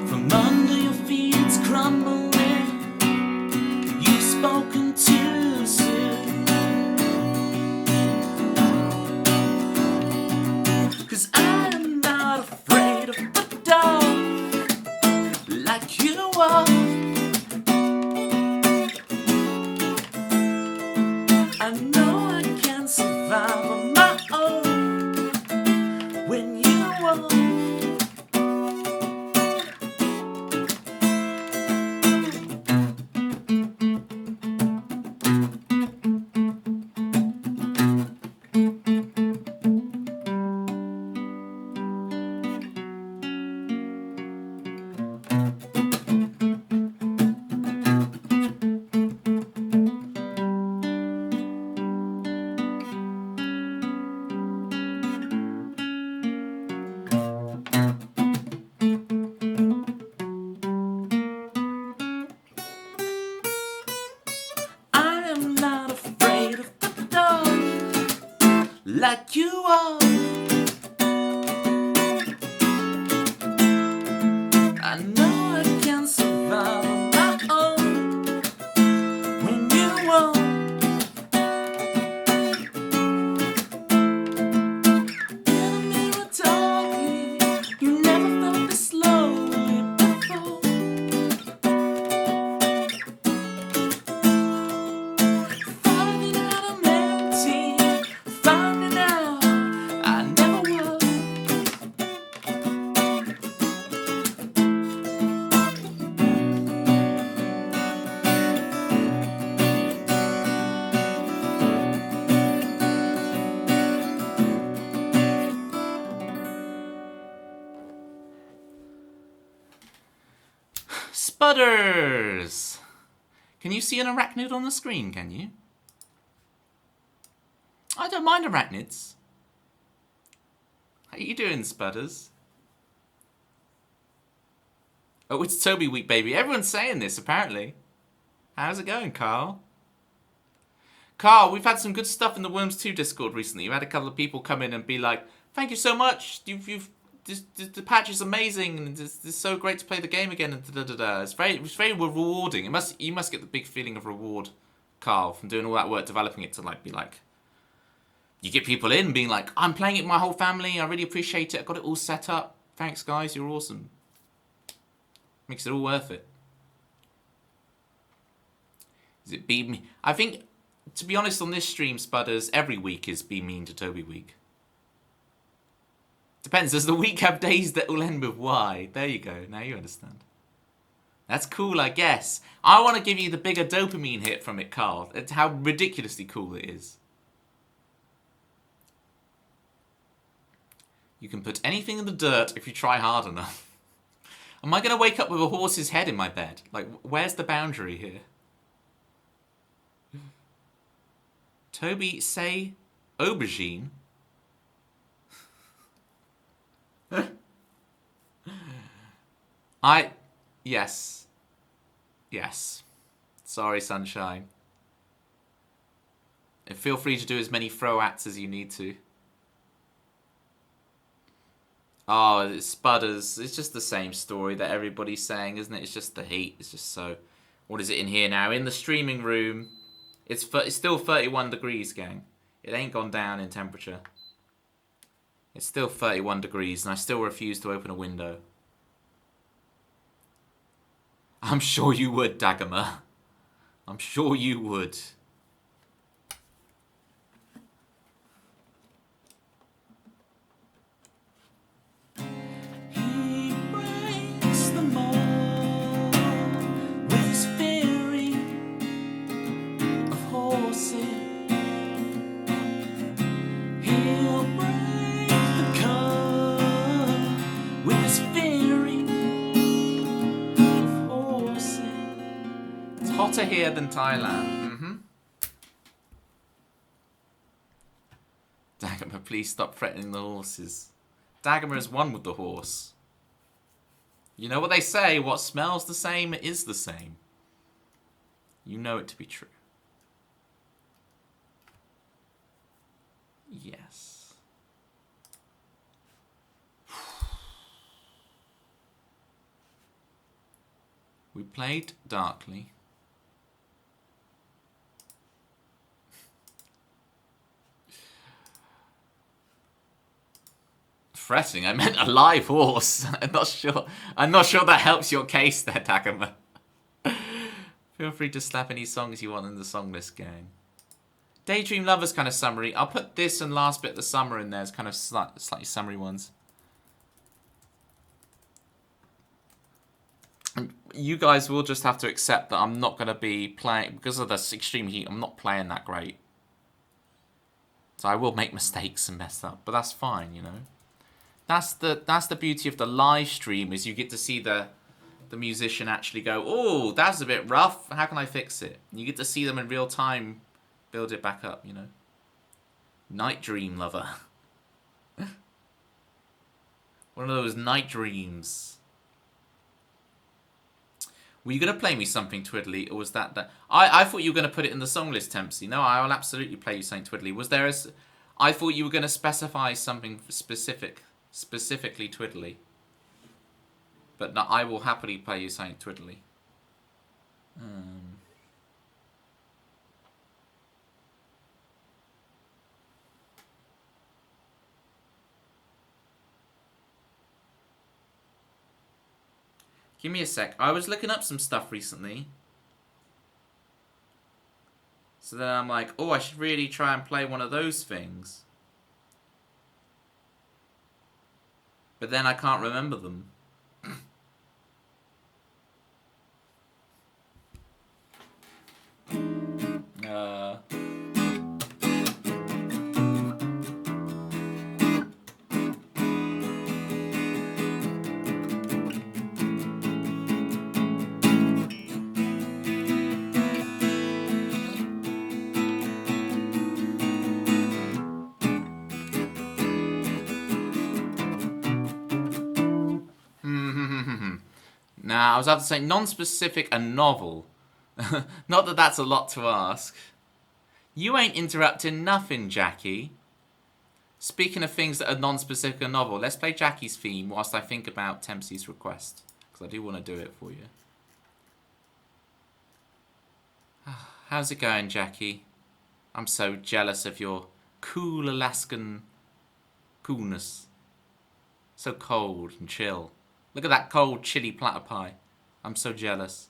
From under your feet it's crumbling. You've spoken too soon. 'Cause I am not afraid of the dark like you are. I know I can survive on my own when you won't. I am not afraid of the dark like you are. I know I can survive on my own when you won't. In a mirror darkly, you never felt this slowly before. Finding out I'm empty, finding out I never was. Spudders! Can you see an arachnid on the screen, can you? I don't mind arachnids. How you doing, Spudders? Oh, it's Toby week, baby. Everyone's saying this, apparently. How's it going, Carl? Carl, we've had some good stuff in the Worms 2 Discord recently. You've had a couple of people come in and be like, thank you so much. The patch is amazing, and it's so great to play the game again. And It's very rewarding. You must get the big feeling of reward, Carl, from doing all that work developing it to be like. You get people in being like, I'm playing it with my whole family. I really appreciate it. I got it all set up. Thanks, guys. You're awesome. Makes it all worth it. Is it be me? I think, to be honest, on this stream, Spudders, every week is Be Mean to Toby week. Depends. Does the week have days that will end with Y? There you go. Now you understand. That's cool, I guess. I want to give you the bigger dopamine hit from it, Carl. It's how ridiculously cool it is. You can put anything in the dirt if you try hard enough. Am I going to wake up with a horse's head in my bed? Like, where's the boundary here? Toby, say aubergine. Yes. Yes. Sorry, sunshine. And feel free to do as many throw-ats as you need to. Oh, it's Spudders. It's just the same story that everybody's saying, isn't it? It's just the heat. It's just so... What is it in here now? In the streaming room, it's still 31 degrees, gang. It ain't gone down in temperature. It's still 31 degrees, and I still refuse to open a window. I'm sure you would, Dagomar. I'm sure you would. He breaks the mold with his theory of horses. He'll break the code with his theory of horses. It's hotter here than Thailand. Dagomar, please stop threatening the horses. Dagomar is one with the horse. You know what they say, what smells the same is the same. You know it to be true. Yes. We played Darkly. Fretting? I meant a live horse. I'm not sure that helps your case there, Takuma. Feel free to slap any songs you want in the song list, gang. Daydream Lovers kind of summary. I'll put this and last bit of the summer in there as kind of slightly summary ones. And you guys will just have to accept that I'm not going to be playing, because of this extreme heat, I'm not playing that great. So I will make mistakes and mess up, but that's fine, you know. That's the beauty of the live stream, is you get to see the musician actually go, oh, that's a bit rough, how can I fix it? And you get to see them in real time build it back up, you know. Night Dream Lover. One of those night dreams. Were you going to play me something twiddly, or was that... I thought you were going to put it in the song list, Tempsy. No, I will absolutely play you something twiddly. Was there a... I thought you were going to specify something specifically twiddly. But no, I will happily play you something twiddly. Give me a sec. I was looking up some stuff recently. So then I'm like, oh, I should really try and play one of those things. But then I can't remember them. Now, I was about to say non-specific and novel. Not that that's a lot to ask. You ain't interrupting nothing, Jackie. Speaking of things that are non-specific and novel, let's play Jackie's theme whilst I think about Tempsy's request. Because I do want to do it for you. How's it going, Jackie? I'm so jealous of your cool Alaskan coolness. So cold and chill. Look at that cold, chilly platter pie. I'm so jealous.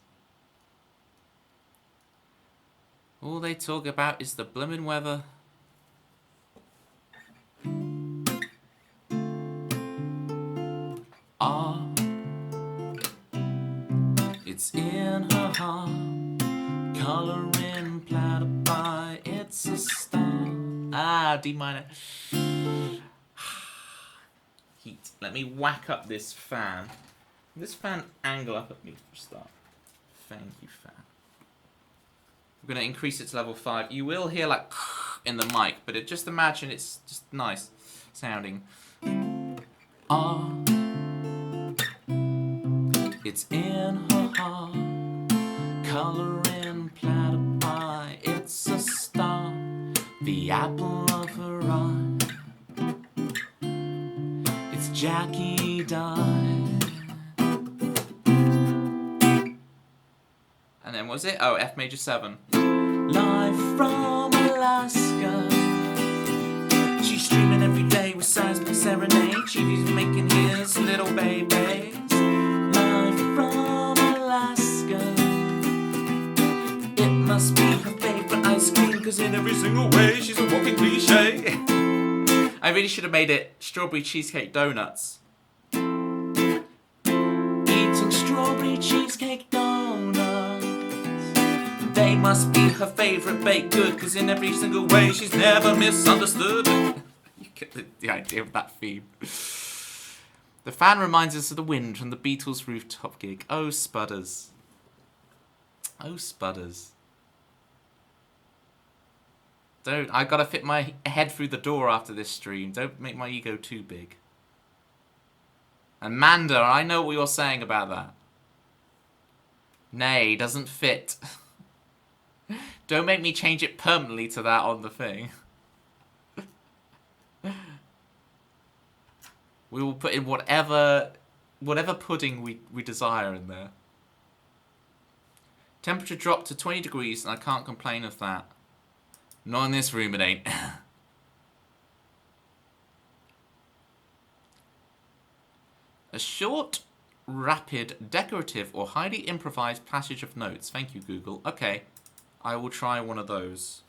All they talk about is the bloomin' weather. Ah, it's in her heart, coloring platter pie. It's a star. Ah, D minor. Heat. Let me whack up this fan. This fan angle up at me for a start. Thank you, fan. I'm going to increase it to level 5. You will hear like in the mic, but just imagine it's just nice sounding. Ah, it's in her heart, coloring platter pie. It's a star, the apple of her eye. It's Jackie died. And then what was it? Oh, F major 7. Live from Alaska. She's streaming every day with seismic serenade. She's making his little babies. Live from Alaska. It must be her favorite ice cream, cause in every single way she's a walking cliche. I really should have made it strawberry cheesecake donuts. Eating strawberry cheesecake donuts. They must be her favourite baked good, cause in every single way she's never misunderstood. You get the idea of that theme. The fan reminds us of the wind from the Beatles rooftop gig. Oh, Spudders. Oh, Spudders. I gotta fit my head through the door after this stream. Don't make my ego too big. Amanda, I know what you're saying about that. Nay, doesn't fit. Don't make me change it permanently to that on the thing. We will put in whatever pudding we desire in there. Temperature dropped to 20 degrees, and I can't complain of that. Not in this room, it ain't. A short, rapid, decorative, or highly improvised passage of notes. Thank you, Google. Okay, I will try one of those.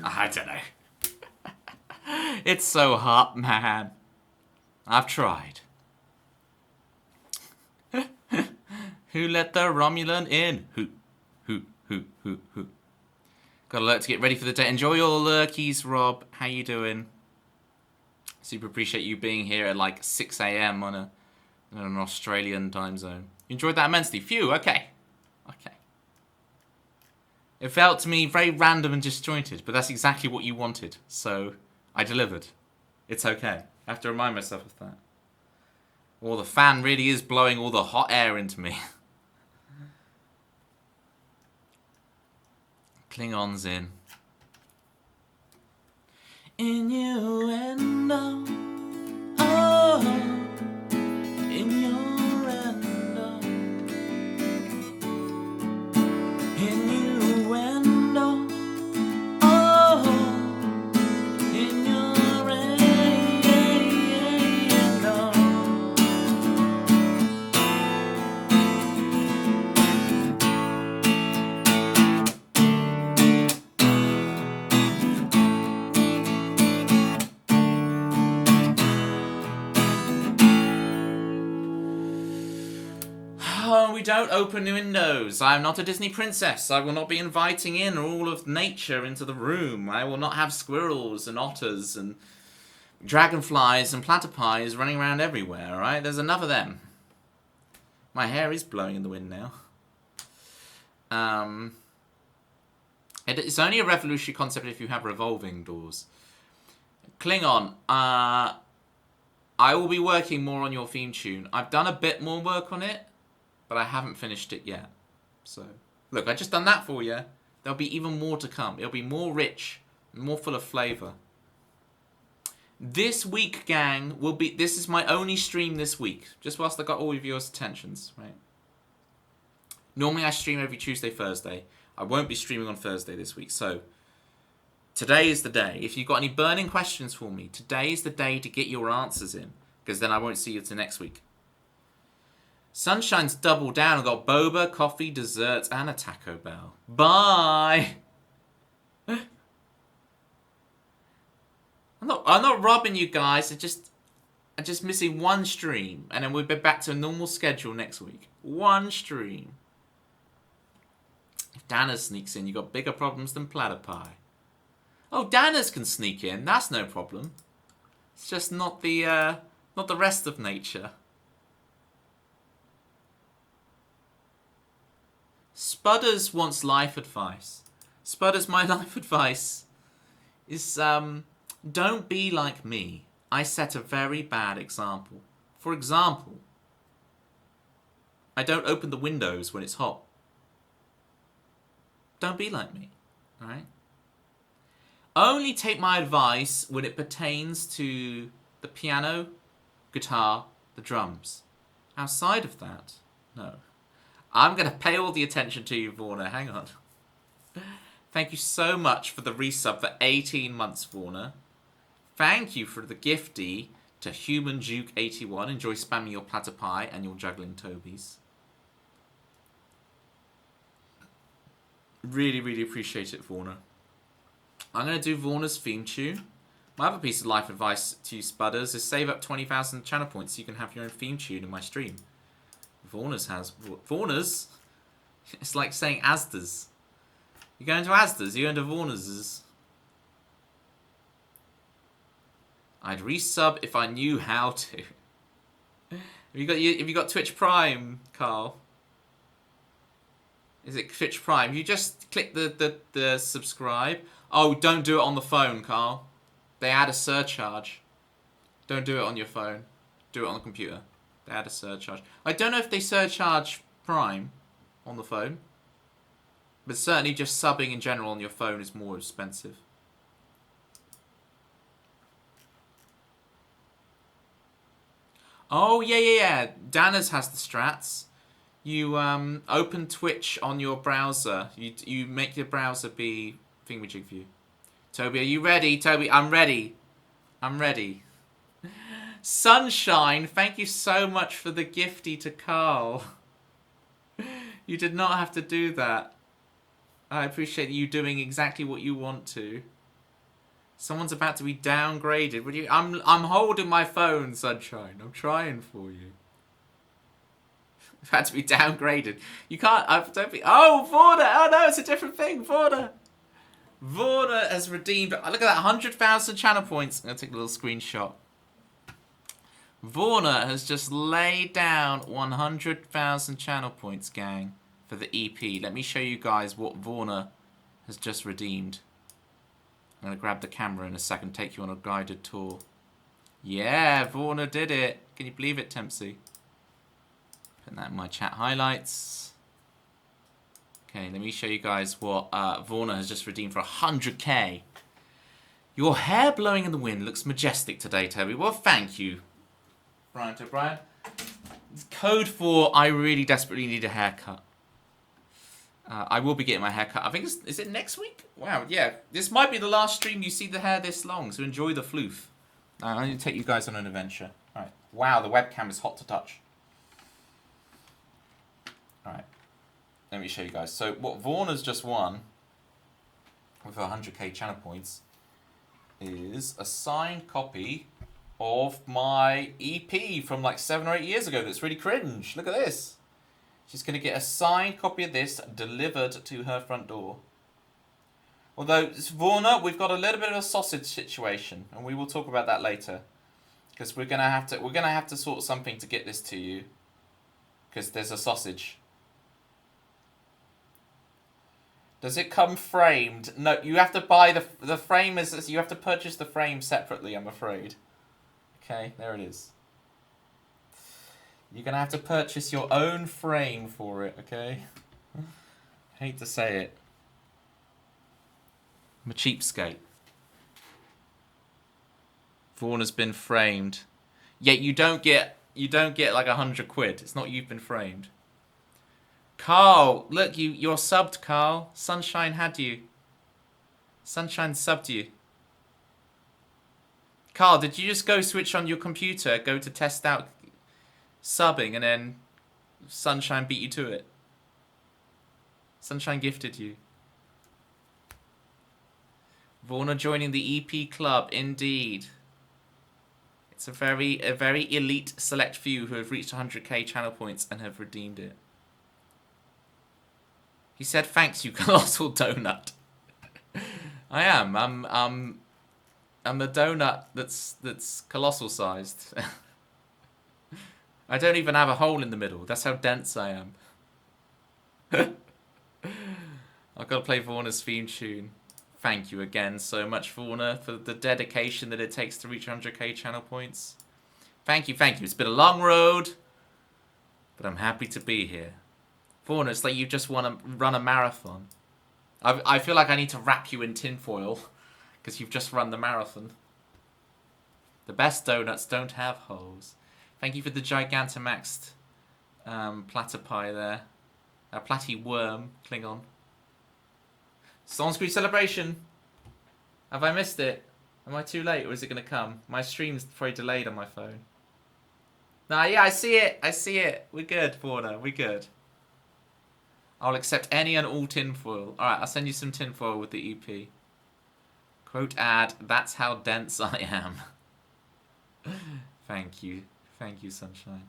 I don't know. It's so hot, man. I've tried. Who let the Romulan in? Who? Got alert to get ready for the day. Enjoy your lurkies, Rob. How you doing? Super appreciate you being here at like 6 a.m. on an Australian time zone. You enjoyed that immensely. Phew, okay. It felt to me very random and disjointed, but that's exactly what you wanted. So I delivered. It's okay. I have to remind myself of that. Well, the fan really is blowing all the hot air into me. Klingons in. Innuendo. Oh, innuendo. Innuendo. Oh, don't open windows. I am not a Disney princess. I will not be inviting in all of nature into the room. I will not have squirrels and otters and dragonflies and platypus running around everywhere, alright? There's enough of them. My hair is blowing in the wind now. It's only a revolutionary concept if you have revolving doors. Klingon, I will be working more on your theme tune. I've done a bit more work on it, but I haven't finished it yet. So, look, I just done that for you. There'll be even more to come. It'll be more rich, more full of flavour. This week, gang, this is my only stream this week, just whilst I got all of your attentions, right? Normally I stream every Tuesday, Thursday. I won't be streaming on Thursday this week, so today is the day. If you've got any burning questions for me, today is the day to get your answers in, because then I won't see you till next week. Sunshine's doubled down and got boba, coffee, desserts, and a Taco Bell. Bye! I'm not robbing you guys. I'm just missing one stream, and then we'll be back to a normal schedule next week. One stream. If Dana sneaks in, you got bigger problems than platypi. Oh, Dana's can sneak in. That's no problem. It's just not the rest of nature. Spudders wants life advice. Spudders, my life advice is don't be like me. I set a very bad example. For example, I don't open the windows when it's hot. Don't be like me, alright? Only take my advice when it pertains to the piano, guitar, the drums. Outside of that, no. I'm going to pay all the attention to you, Vorna. Hang on. Thank you so much for the resub for 18 months, Vorna. Thank you for the gifty to Human Duke 81. Enjoy spamming your platypi and your juggling Tobies. Really, really appreciate it, Vorna. I'm going to do Vorna's theme tune. My other piece of life advice to you Spudders is save up 20,000 channel points so you can have your own theme tune in my stream. Vorna's has... Vorna's? It's like saying Asda's. You're going to Asda's, you're going to Vorna's. I'd resub if I knew how to. Have you got Twitch Prime, Carl? Is it Twitch Prime? You just click the subscribe. Oh, don't do it on the phone, Carl. They add a surcharge. Don't do it on your phone. Do it on the computer. They add a surcharge. I don't know if they surcharge Prime on the phone. But certainly just subbing in general on your phone is more expensive. Oh, yeah. Dana's has the strats. You open Twitch on your browser. You make your browser be thingamajig for you. Toby, are you ready? Toby, I'm ready. I'm ready. Sunshine, thank you so much for the gifty to Carl. You did not have to do that. I appreciate you doing exactly what you want to. Someone's about to be downgraded. Would you? I'm holding my phone, Sunshine. I'm trying for you. Had to be downgraded. You can't. Don't be. Oh, Vorna! Oh no, it's a different thing. Vorna has redeemed. Look at that, 100,000 channel points. I'm gonna take a little screenshot. Vorna has just laid down 100,000 channel points, gang, for the EP. Let me show you guys what Vorna has just redeemed. I'm gonna grab the camera in a second, take you on a guided tour. Yeah, Vorna did it. Can you believe it, Tempsy? Put that in my chat highlights. Okay, let me show you guys what Vorna has just redeemed for 100k. Your hair blowing in the wind looks majestic today, Toby. Well, thank you, Brian to Brian. It's code for I really desperately need a haircut. I will be getting my haircut. I think is it next week? Wow, yeah. This might be the last stream you see the hair this long, so enjoy the floof. I'm going to take you guys on an adventure. All right. Wow, the webcam is hot to touch. Alright, let me show you guys. So what Vorna's just won with 100k channel points is a signed copy of my EP from like 7 or 8 years ago that's really cringe. Look at this. She's going to get a signed copy of this delivered to her front door. Although, Vorna, we've got a little bit of a sausage situation, and we will talk about that later. Because we're gonna have to sort something to get this to you. Because there's a sausage. Does it come framed? No, you have to buy the frame. You have to purchase the frame separately, I'm afraid. Okay, there it is. You're gonna have to purchase your own frame for it, okay? Hate to say it. I'm a cheapskate. Vaughan has been framed. Yet you don't get like £100. It's not you've been framed. Carl, look, you're subbed, Carl. Sunshine had you. Sunshine subbed you. Carl, did you just go switch on your computer, go to test out subbing, and then Sunshine beat you to it? Sunshine gifted you. Vorna joining the EP club, indeed. It's a very elite select few who have reached 100k channel points and have redeemed it. He said, "Thanks, you colossal donut." I am. I'm a donut that's colossal sized. I don't even have a hole in the middle. That's how dense I am. I've got to play Vorna's theme tune. Thank you again so much, Vorna, for the dedication that it takes to reach 100k channel points. Thank you, thank you. It's been a long road, but I'm happy to be here. Vorna, it's like you just want to run a marathon. I feel like I need to wrap you in tinfoil, because you've just run the marathon. The best donuts don't have holes. Thank you for the Gigantamaxed platypi there. A platy worm, Klingon. Sonscrew celebration. Have I missed it? Am I too late, or is it going to come? My stream's very delayed on my phone. Nah, yeah, I see it. I see it. We're good, Vorna. We're good. I'll accept any and all tinfoil. Alright, I'll send you some tinfoil with the EP. Quote ad, that's how dense I am. Thank you. Thank you, Sunshine.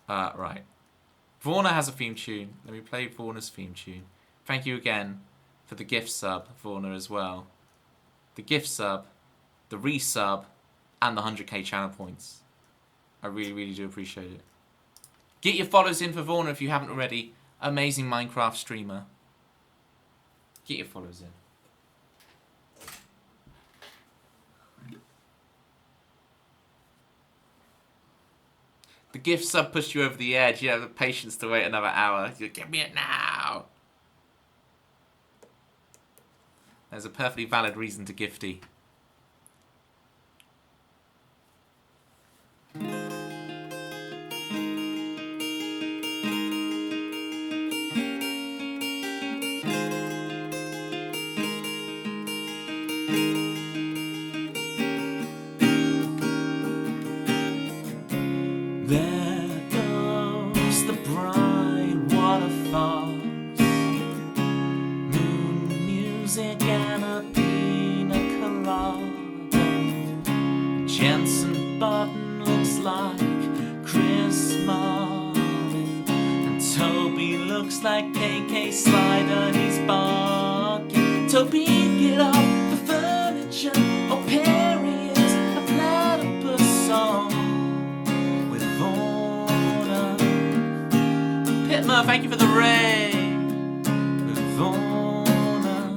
Right. Vorna has a theme tune. Let me play Vorna's theme tune. Thank you again for the gift sub, Vorna, as well. The gift sub, the resub, and the 100k channel points. I really, really do appreciate it. Get your follows in for Vorna if you haven't already. Amazing Minecraft streamer. Get your follows in. The gift sub pushed you over the edge. You have the patience to wait another hour. You give me it now. There's a perfectly valid reason to gifty.
Like KK Slider, he's barking. Toby, get off the furniture. Oh, Perry is a platypus song with Vorna. Pitmer, thank you for the raid. With Vorna.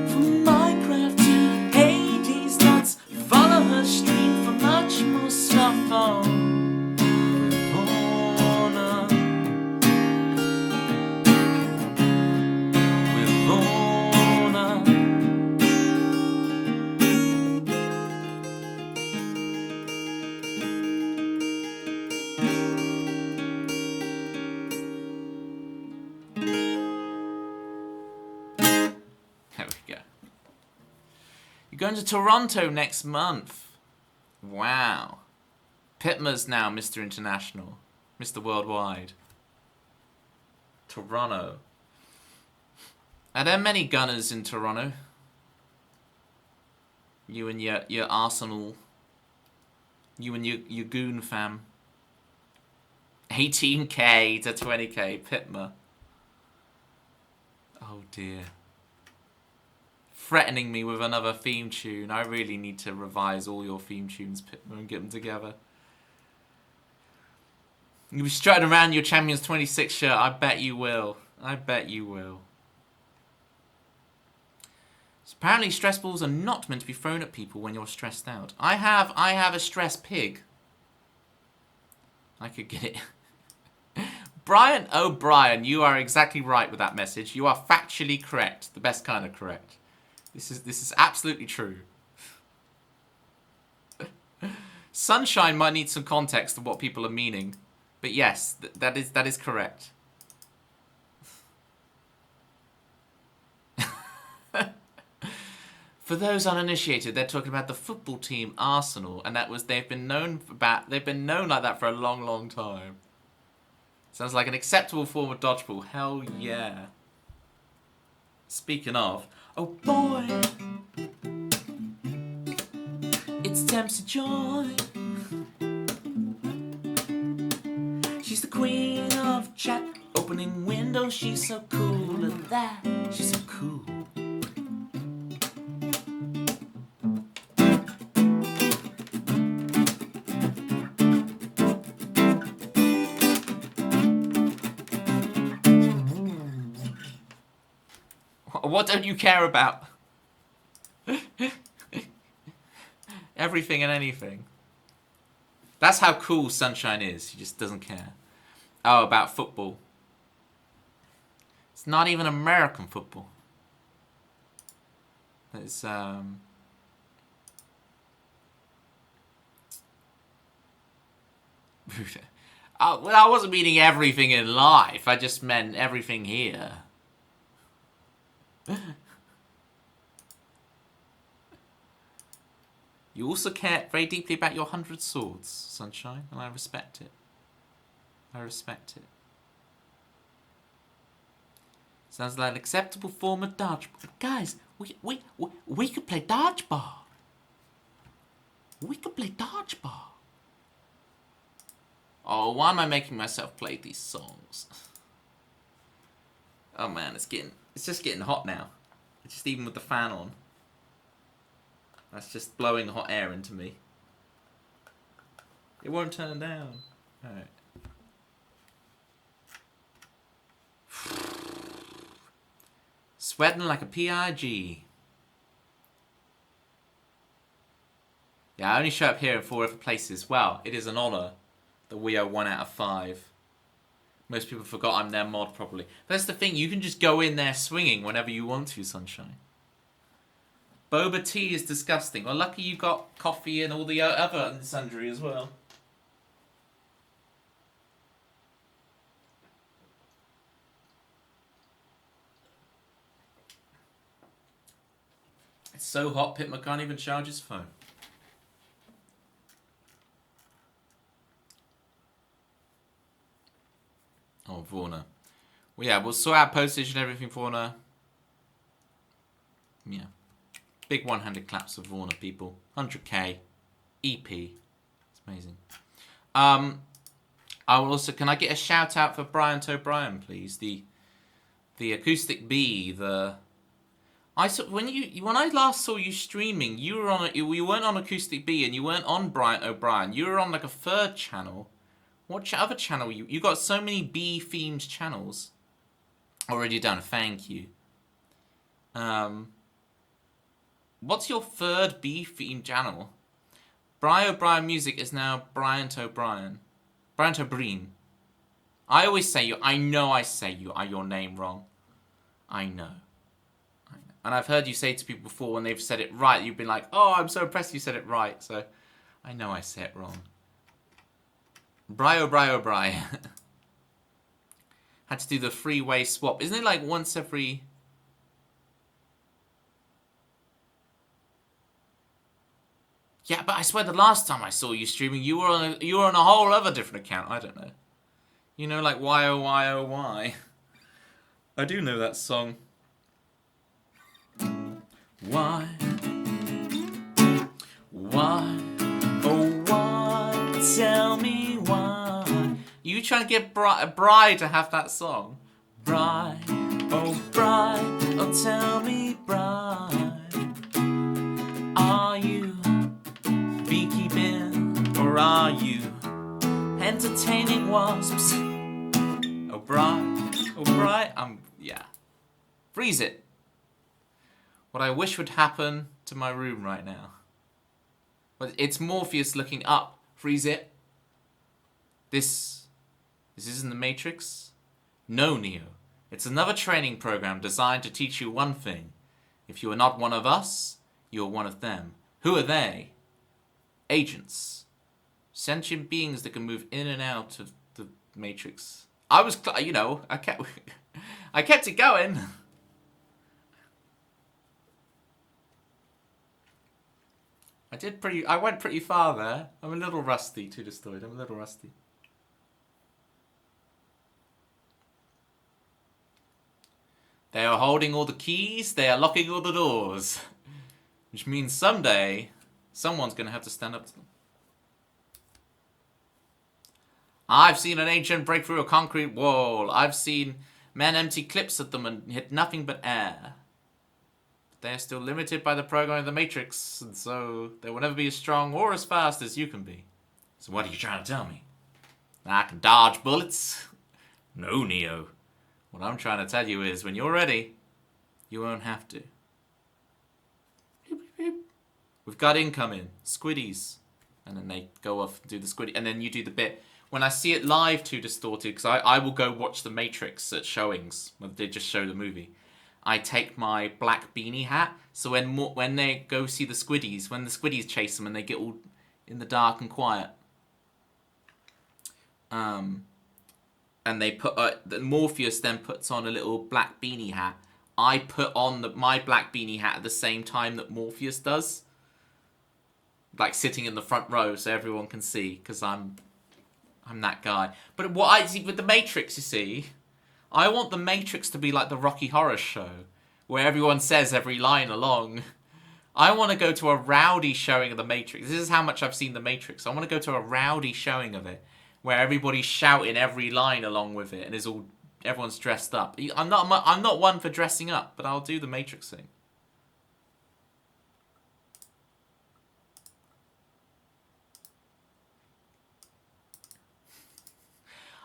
From Minecraft to Hades, let's follow her stream for much more stuff on.
Going to Toronto next month. Wow. Pitmer's now Mr. International. Mr. Worldwide. Toronto. Are there many gunners in Toronto? You and your Arsenal. You and your goon fam. 18k to 20k, Pitma. Oh dear. Threatening me with another theme tune. I really need to revise all your theme tunes, Pitma, and get them together. You'll be strutting around your Champions 26 shirt. I bet you will. I bet you will. So apparently stress balls are not meant to be thrown at people when you're stressed out. I have a stress pig. I could get it. Brian O'Brien, you are exactly right with that message. You are factually correct. The best kind of correct. This is absolutely true. Sunshine might need some context of what people are meaning. But yes, that is correct. For those uninitiated, they're talking about the football team Arsenal, and they've been known like that for a long, long time. Sounds like an acceptable form of dodgeball. Hell yeah. Speaking of,
Oh boy, it's time to join. She's the queen of chat, opening windows. She's so cool at that. She's so cool.
what don't you care about? Everything and anything. That's how cool Sunshine is. She just doesn't care. Oh, about football. It's not even American football. It's oh, well, I wasn't meaning everything in life. I just meant everything here. You also care very deeply about your 100 swords, Sunshine, and I respect it. I respect it. Sounds like an acceptable form of dodgeball. Guys, we could play dodgeball. We could play dodgeball. Oh, why am I making myself play these songs? Oh man, it's just getting hot now. It's just even with the fan on. That's just blowing hot air into me. It won't turn down. Alright. Sweating like a PIG. Yeah, I only show up here in 4 other places. Well, it is an honour that we are 1 out of 5. Most people forgot I'm their mod properly. But that's the thing, you can just go in there swinging whenever you want to, Sunshine. Boba tea is disgusting. Well, lucky you got coffee and all the other sundry as well. It's so hot, Pitma can't even charge his phone. Oh, Vorna. Well, yeah, we'll sort out postage and everything, Vorna. Yeah. Big one-handed claps of Vorna, people. 100k. EP. It's amazing. I will also... Can I get a shout-out for Brian O'Brien, please? The acoustic B, the... when I last saw you streaming, you weren't on acoustic B and you weren't on Brian O'Brien. You were on like a 3rd channel. What other channel you got so many B themed channels. Already done. Thank you. What's your 3rd B themed channel? Brian O'Brien Music is now Brian O'Brien. Brian O'Brien. I always say I know I say your name wrong. I know. And I've heard you say to people before when they've said it right, you've been like, oh, I'm so impressed you said it right. So I know I say it wrong. O'Brien. Had to do the freeway swap. Isn't it like once every... Yeah, but I swear the last time I saw you streaming, you were on a whole other different account. I don't know. You know, like Y O Y O Y. I do know that song. Why
Why? Oh, why? Tell me why.
You trying to get Bride to have that song?
Bride, oh tell me, bride, are you beekeeping or are you entertaining wasps?
Oh, Bride, yeah. Freeze it. What I wish would happen to my room right now. But it's Morpheus looking up. Freeze it. This isn't the Matrix? No, Neo. It's another training program designed to teach you one thing. If you are not one of us, you are one of them. Who are they? Agents. Sentient beings that can move in and out of the Matrix. I kept it going. I went pretty far there. I'm a little rusty, Too Destroyed. I'm a little rusty. They are holding all the keys, they are locking all the doors. Which means someday, someone's going to have to stand up to them. I've seen an agent break through a concrete wall. I've seen men empty clips at them and hit nothing but air. But they are still limited by the program of the Matrix, and so they will never be as strong or as fast as you can be. So what are you trying to tell me? I can dodge bullets? No, Neo. What I'm trying to tell you is, when you're ready, you won't have to. We've got incoming. Squiddies. And then they go off and do the squiddy. And then you do the bit. When I see it live Too Distorted, because I will go watch the Matrix at showings, when they just show the movie. I take my black beanie hat, so when they go see the squiddies, when the squiddies chase them and they get all in the dark and quiet, and they put Morpheus then puts on a little black beanie hat. I put on my black beanie hat at the same time that Morpheus does, like sitting in the front row so everyone can see, because I'm that guy. But what I see with the Matrix, you see, I want the Matrix to be like the Rocky Horror Show, where everyone says every line along. I want to go to a rowdy showing of the Matrix. This is how much I've seen the Matrix. I want to go to a rowdy showing of it, where everybody's shouting every line along with it, and everyone's dressed up. I'm not one for dressing up, but I'll do the Matrix thing.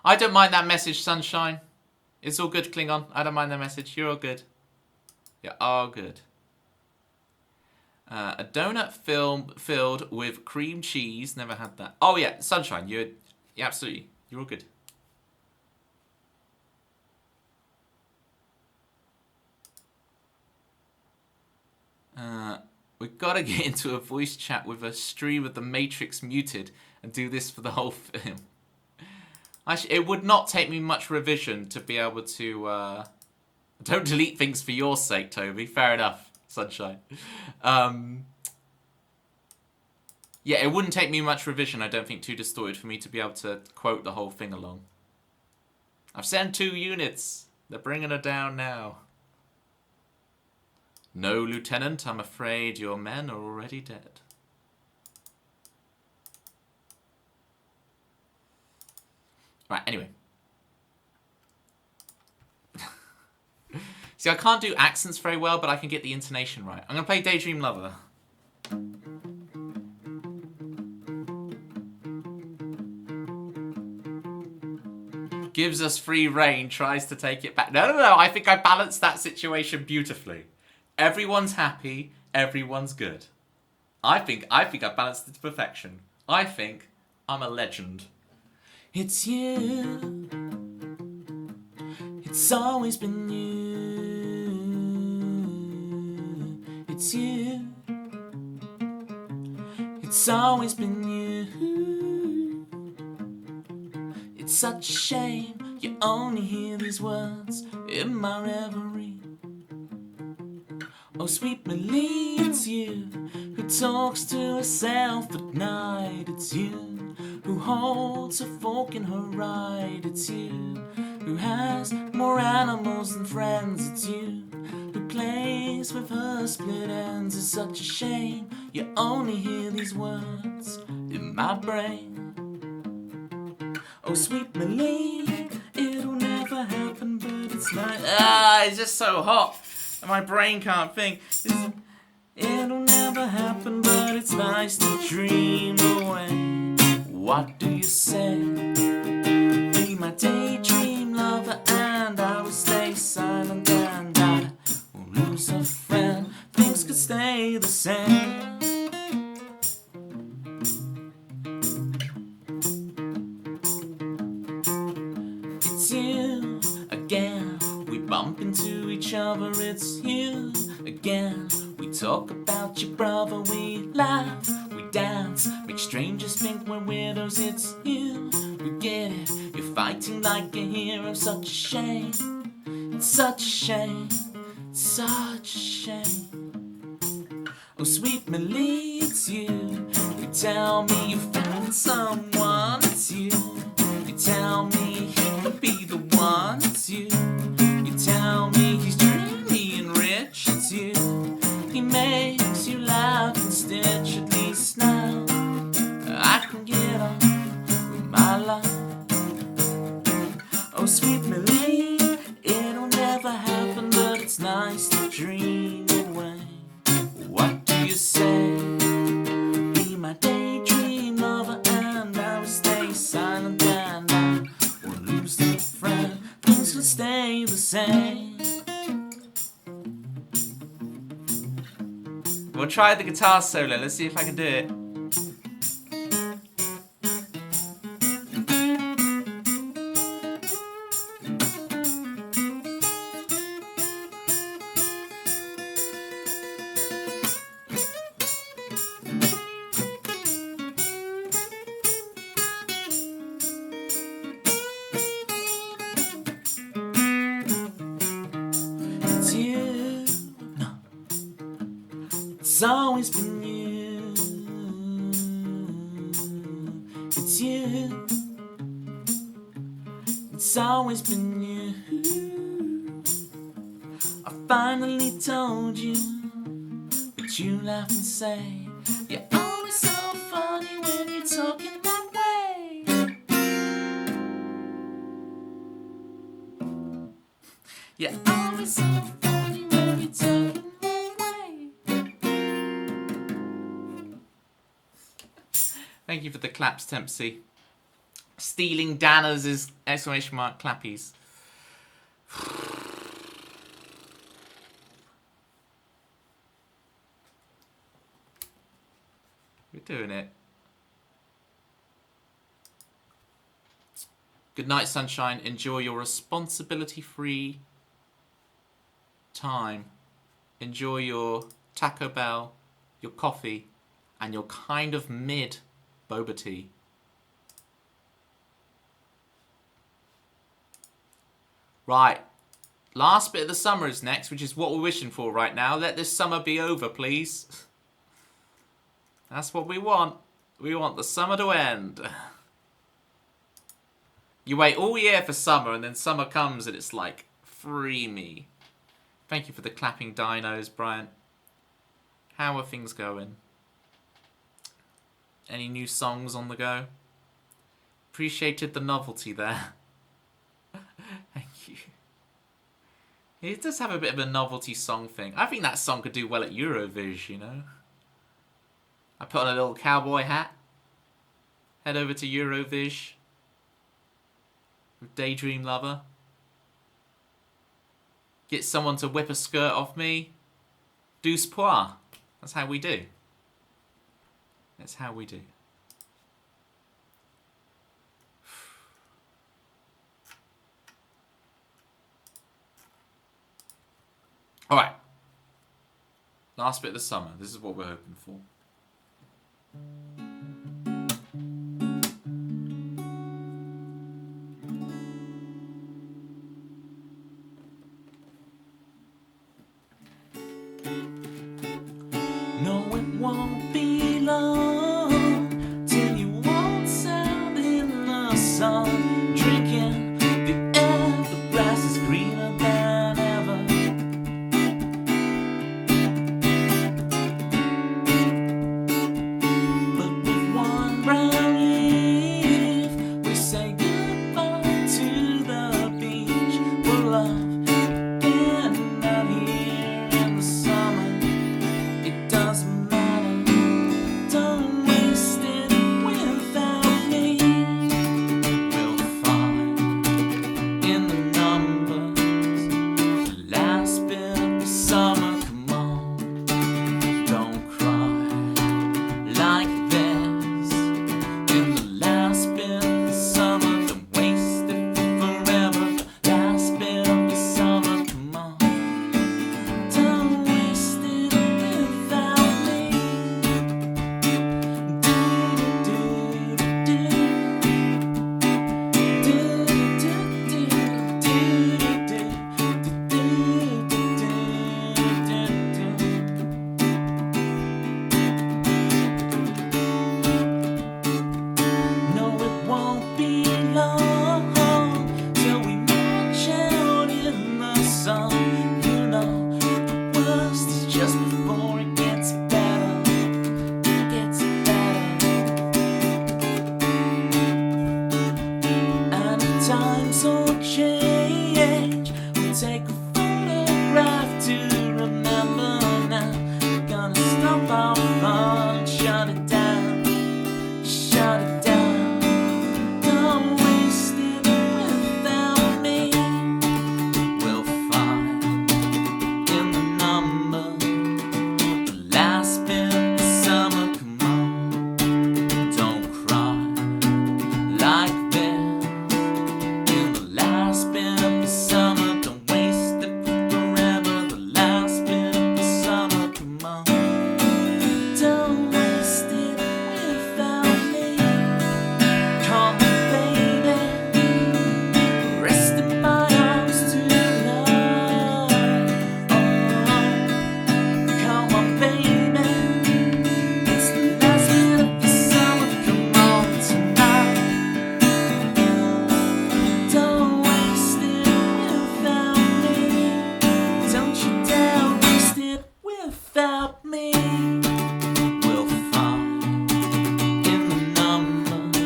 I don't mind that message, Sunshine. It's all good, Klingon. I don't mind that message. You're all good. You're all good. A donut filled with cream cheese. Never had that. Oh yeah, Sunshine. Yeah, absolutely. You're all good. We've got to get into a voice chat with a stream of the Matrix muted and do this for the whole film. Actually, it would not take me much revision to be able to... Don't delete things for your sake, Toby. Fair enough, Sunshine. Yeah, it wouldn't take me much revision, I don't think, Too Distorted for me to be able to quote the whole thing along. I've sent 2 units. They're bringing her down now. No, Lieutenant, I'm afraid your men are already dead. Right, anyway. See, I can't do accents very well, but I can get the intonation right. I'm going to play Daydream Lover. Gives us free reign, tries to take it back. No, I think I balanced that situation beautifully. Everyone's happy, everyone's good. I think I balanced it to perfection. I think I'm a legend.
It's you. It's always been you. It's you. It's always been you. It's such a shame you only hear these words in my reverie. Oh, sweet Millie, it's you who talks to herself at night. It's you who holds a fork in her ride. It's you who has more animals than friends. It's you who plays face with her split ends. It's such a shame you only hear these words in my brain. Oh, sweet Millie, it'll never happen, but it's nice.
It's just so hot. And my brain can't think.
It'll never happen, but it's nice to dream away. What do you say? Be my daydream lover, and I will stay silent, and I won't lose a friend. Things could stay the same. It's you again. We bump into each other. It's you again. We talk about your brother. We laugh, we dance, make strangers think we're weirdos. It's you. We get it. You're fighting like a hero. Such a shame. It's such a shame. Such a shame. Oh, sweet Millie, it's you. You tell me you found someone. It's you. You tell me he could be the one. It's you. You tell me he's dreamy and rich. It's you. He makes you laugh and stitch. At least now I can get on with my life. Oh, sweet Millie, it'll never happen, but it's nice to dream away. What do you say? Be my daydream lover, and I will stay silent, and I won't lose a friend. Things will stay the same.
We'll try the guitar solo. Let's see if I can do it.
It's you. No. It's always been you. It's you. It's always been you. I finally told you, but you laugh and say, you're always so funny when you're talking that way. You're always so funny when you're talking that way.
Thank you for the claps, Tempsy. Stealing Dana's exclamation mark clappies. We're doing it. Good night, sunshine. Enjoy your responsibility-free time. Enjoy your Taco Bell, your coffee, and your kind of mid boba tea. Right. Last bit of the summer is next, which is what we're wishing for right now. Let this summer be over, please. That's what we want. We want the summer to end. You wait all year for summer, and then summer comes and it's like, free me. Thank you for the clapping dinos, Brian. How are things going? Any new songs on the go? Appreciated the novelty there. Thank you. It does have a bit of a novelty song thing. I think that song could do well at Eurovision, you know? I put on a little cowboy hat. Head over to Eurovision. With Daydream Lover. Get someone to whip a skirt off me. Douce poire. That's how we do. That's how we do. Alright. Last bit of the summer. This is what we're hoping for.
No, it won't be long till you won't sound in the sun, drinking the air, the grass is greener than ever. just before it gets better. It gets better. And if times all change, we'll take a photograph to remember now. We're gonna stop our fun and shut it down. Shut it down. Don't waste it without me. We'll find in the number the last bit of the summer. Come on, don't cry like this. In the last bit of the summer, don't waste it forever. The last bit of the summer, come on. Don't waste it without me. Come on, baby, rest in my arms tonight. Oh, come on, baby, it's the last bit of the summer. Come on tonight. Don't waste it without me. Don't you dare waste it without me. We'll find in the numbers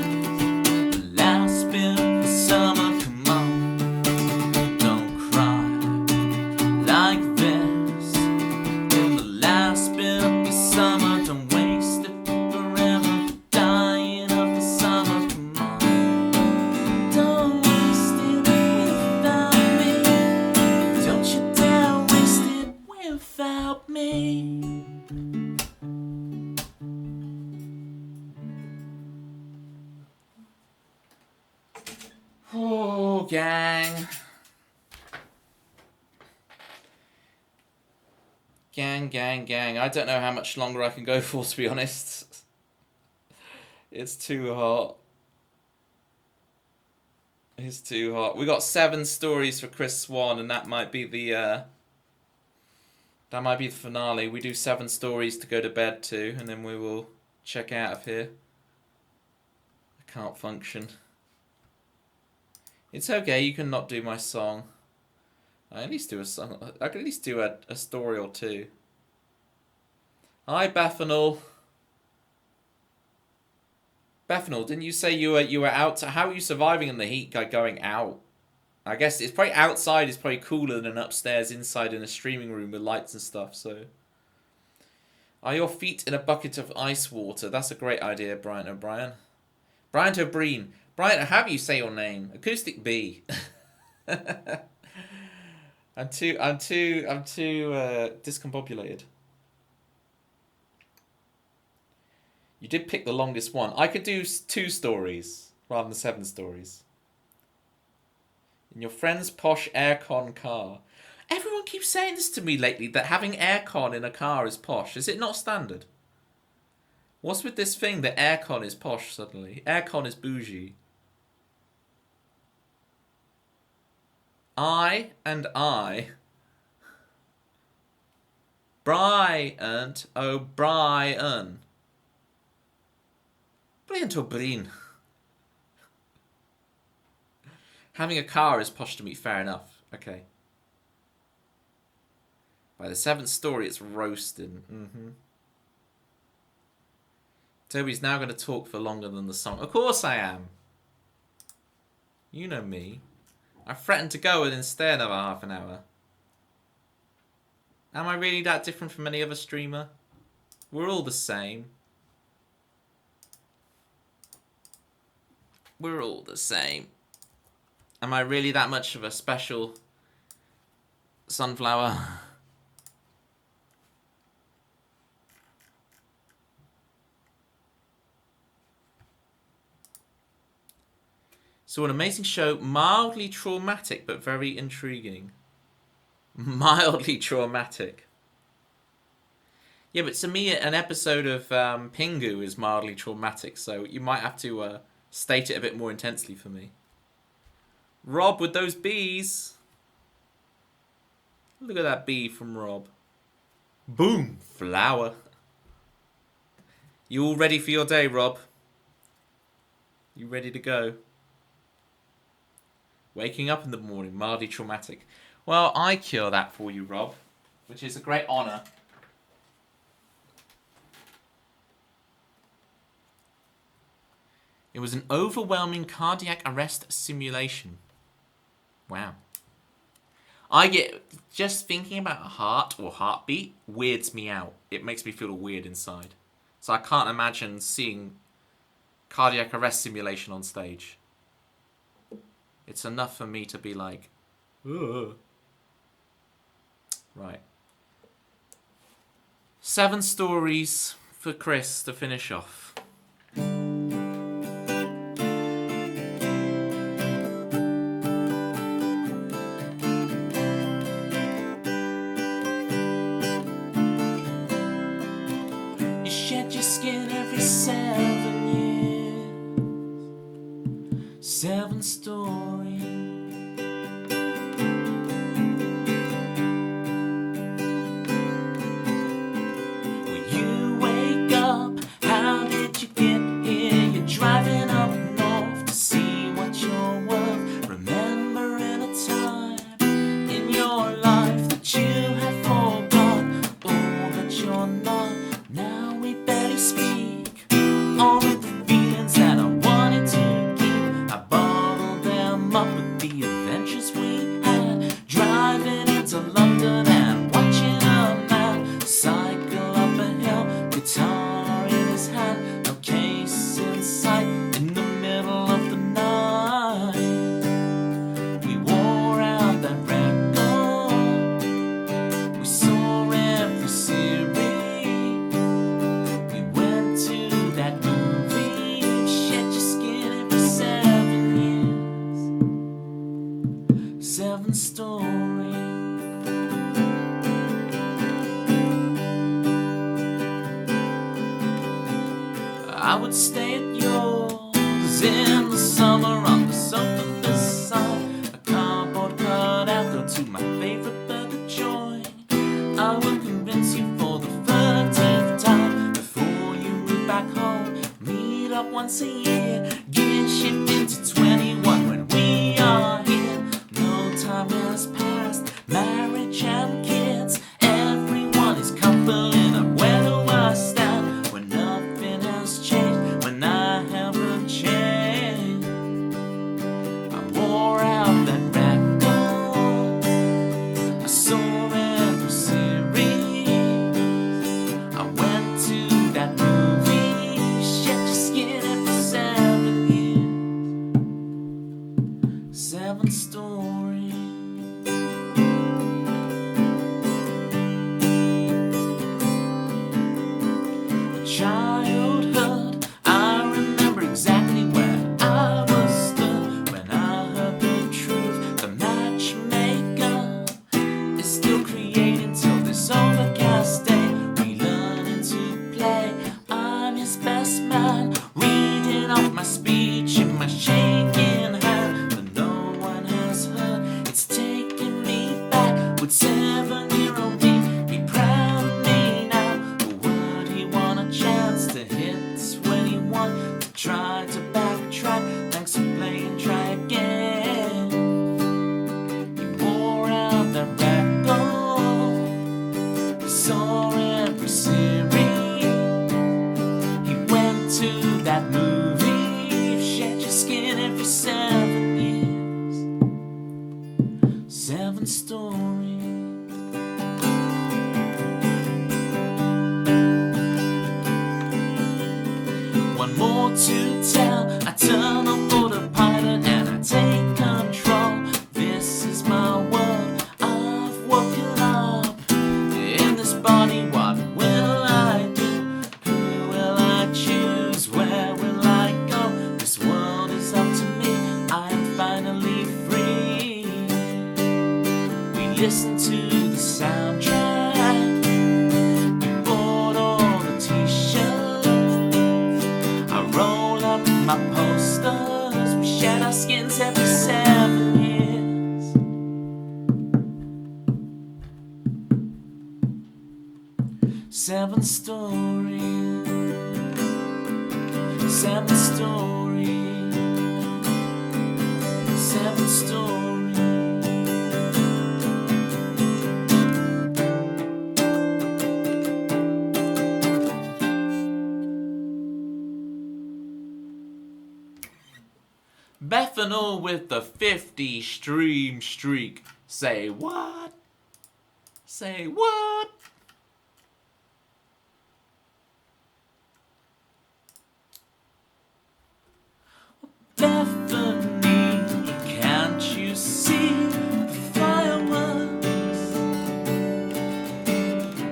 the last bit of the summer. Come on, don't cry like this. In the last bit of the summer, don't waste it forever. Dying of the summer. Come on, don't waste it without me. Don't you dare waste it without me.
Oh, gang. Gang. I don't know how much longer I can go for, to be honest. It's too hot. It's too hot. We got 7 stories for Chris Swan, and that might be the finale. We do 7 stories to go to bed to, and then we will check out of here. I can't function. It's okay, you can not do my song. I at least do a song. I can at least do a story or two. Hi, Bethanol. Bethanol, didn't you say you were out? How are you surviving in the heat by going out? I guess it's probably outside is probably cooler than upstairs inside in a streaming room with lights and stuff, so. Are your feet in a bucket of ice water? That's a great idea, Brian O'Brien. Brian O'Brien. Brian, how do you say your name? Acoustic B. I'm too discombobulated. You did pick the longest one. I could do 2 stories rather than 7 stories. In your friend's posh aircon car. Everyone keeps saying this to me lately, that having aircon in a car is posh. Is it not standard? What's with this thing that aircon is posh suddenly? Aircon is bougie. I. Bryant O'Brien. Brilliant O'Brien. Having a car is posh to me, fair enough. Okay. By the 7th story, it's roasting. Toby's now going to talk for longer than the song. Of course I am. You know me. I threatened to go and stay another half an hour. Am I really that different from any other streamer? We're all the same. We're all the same. Am I really that much of a special sunflower? So an amazing show, mildly traumatic, but very intriguing. Mildly traumatic. Yeah, but to me, an episode of Pingu is mildly traumatic, so you might have to state it a bit more intensely for me. Rob with those bees. Look at that bee from Rob. Boom, flower. You all ready for your day, Rob? You ready to go? Waking up in the morning, mildly traumatic. Well, I cure that for you, Rob, which is a great honour. It was an overwhelming cardiac arrest simulation. Wow. I get, just thinking about a heart or heartbeat weirds me out. It makes me feel weird inside. So I can't imagine seeing cardiac arrest simulation on stage. It's enough for me to be like, ugh. Right. 7 stories for Chris to finish off.
You shed your skin every 7 years. 7 stories. When you wake up, how did you get here? You're driving up north to see what you're worth. Remembering a time in your life that you had forgotten. Oh, that you're not. Now we barely speak. All of the feelings that I wanted to keep, I bottled them up with the adventures we had. Driving into London and watching a man cycle up a hill, guitar in his hand, no case in sight. In the middle of the night, we wore out that record. We saw every series. We went to that movie. Shed your skin every 7 years. 7 stories. I would stay at yours in the summer on the sofa beside a cardboard cutout. Go to my favorite burger joint. I will convince you for the 30th time before you move back home. Meet up once a year, get shifted to 21 when we are here. No time has passed, marriage and kids. Everyone is coupling up. Where do I stand when nothing has changed? When I haven't changed, I wore out that record. I saw every series. I went to that movie. Shed your skin every 7 years. 7 stories. Childhood, I remember exactly where I was stood when I heard the truth. The matchmaker is still creating till this overcast day. We learning to play. I'm his best man, reading off my speech in my shaking hand, but no one has heard. It's taking me back. Would 7-year-old me be proud of me now? Or would he want a chance to hit 21 to try to backtrack? Thanks for playing, try again. He wore out that record. He saw every series. He went to that movie. Shed your skin every 7 years. 7 stories. One more to tell. I turn on autopilot and I take control. This is my world. I've woken up in this body. What will I do? Who will I choose? Where will I go? This world is up to me. I am finally free. We listen to the soundtrack. We bought all the t-shirts. I roll up my posters. We shed our skins every 7 years. 7 stories. 7 stories. 7 stories.
Bethanol with the 50 stream streak. Say what? Say what?
Bethany, can't you see the fireworks?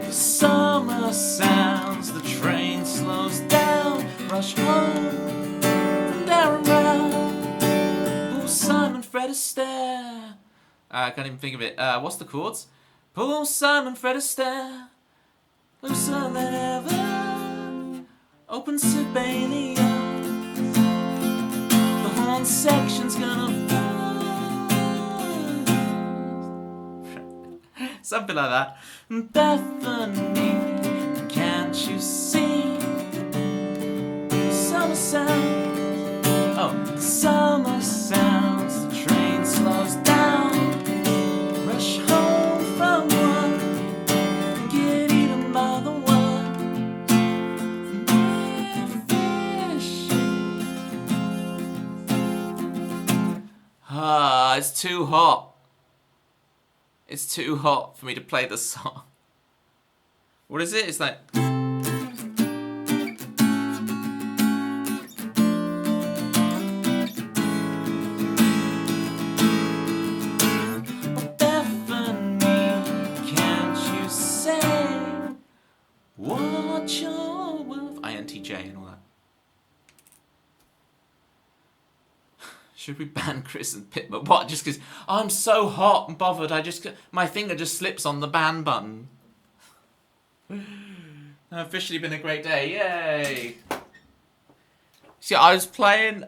The summer sounds, the train slows down. Rush home from there and round. Pull Simon, Fred Astaire.
I can't even think of it. What's the chords?
Pull Simon, Fred Astaire. Looser than ever. Open Sibania. One section's gonna fall.
Something like that.
Bethany, can't you see? Summer sounds. Oh, summer sounds. The train slows down. Rush home from work and get eaten by the world.
It's too hot. It's too hot for me to play the song. What is it? It's like...
Bethany, can't you say what you're worth?
INTJ and all that. Should we ban Chris and Pitman? What? Just because I'm so hot and bothered, my finger just slips on the ban button. Officially been a great day, yay! See, I was playing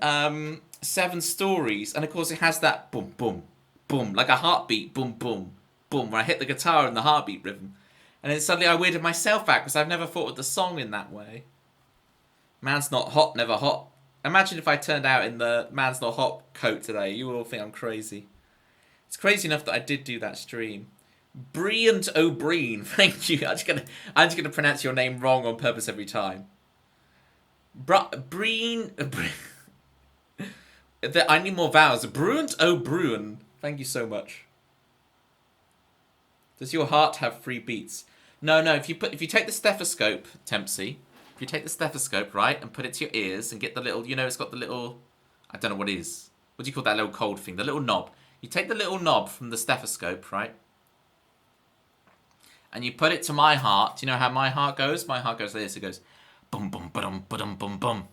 7 Stories, and of course it has that boom, boom, boom, like a heartbeat, boom, boom, boom, where I hit the guitar in the heartbeat rhythm. And then suddenly I weirded myself out, because I've never thought of the song in that way. Man's not hot, never hot. Imagine if I turned out in the Man's Not Hot coat today. You would all think I'm crazy. It's crazy enough that I did do that stream. Brilliant O'Brien, thank you. I'm just gonna pronounce your name wrong on purpose every time. Breen. I need more vowels. Brilliant O'Brien, thank you so much. Does your heart have 3 beats? No. If you take the stethoscope, Tempsy. If you take the stethoscope, right, and put it to your ears and get the little, it's got the little, I don't know what it is. What do you call that little cold thing? The little knob. You take the little knob from the stethoscope, right? And you put it to my heart. Do you know how my heart goes? My heart goes like this. It goes, bum, bum, ba-dum, ba-dum, bum, bum.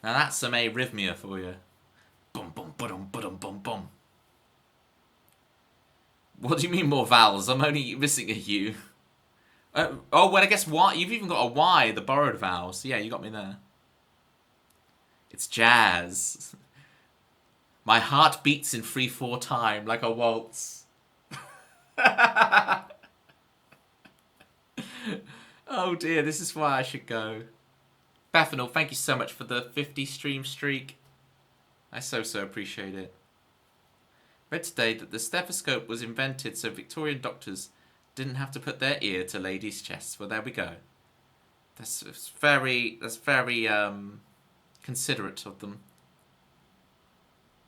Now that's some arrhythmia for you. Bum, bum, ba-dum, ba-dum, bum, bum. What do you mean more vowels? I'm only missing a U. Well, I guess Y. You've even got a Y, the borrowed vowel. So yeah, you got me there. It's jazz. My heart beats in 3/4 time like a waltz. Oh dear, this is why I should go. Bethanol, thank you so much for the 50 stream streak. I so appreciate it. Read today that the stethoscope was invented so Victorian doctors didn't have to put their ear to ladies' chests. Well, there we go. That's very considerate of them.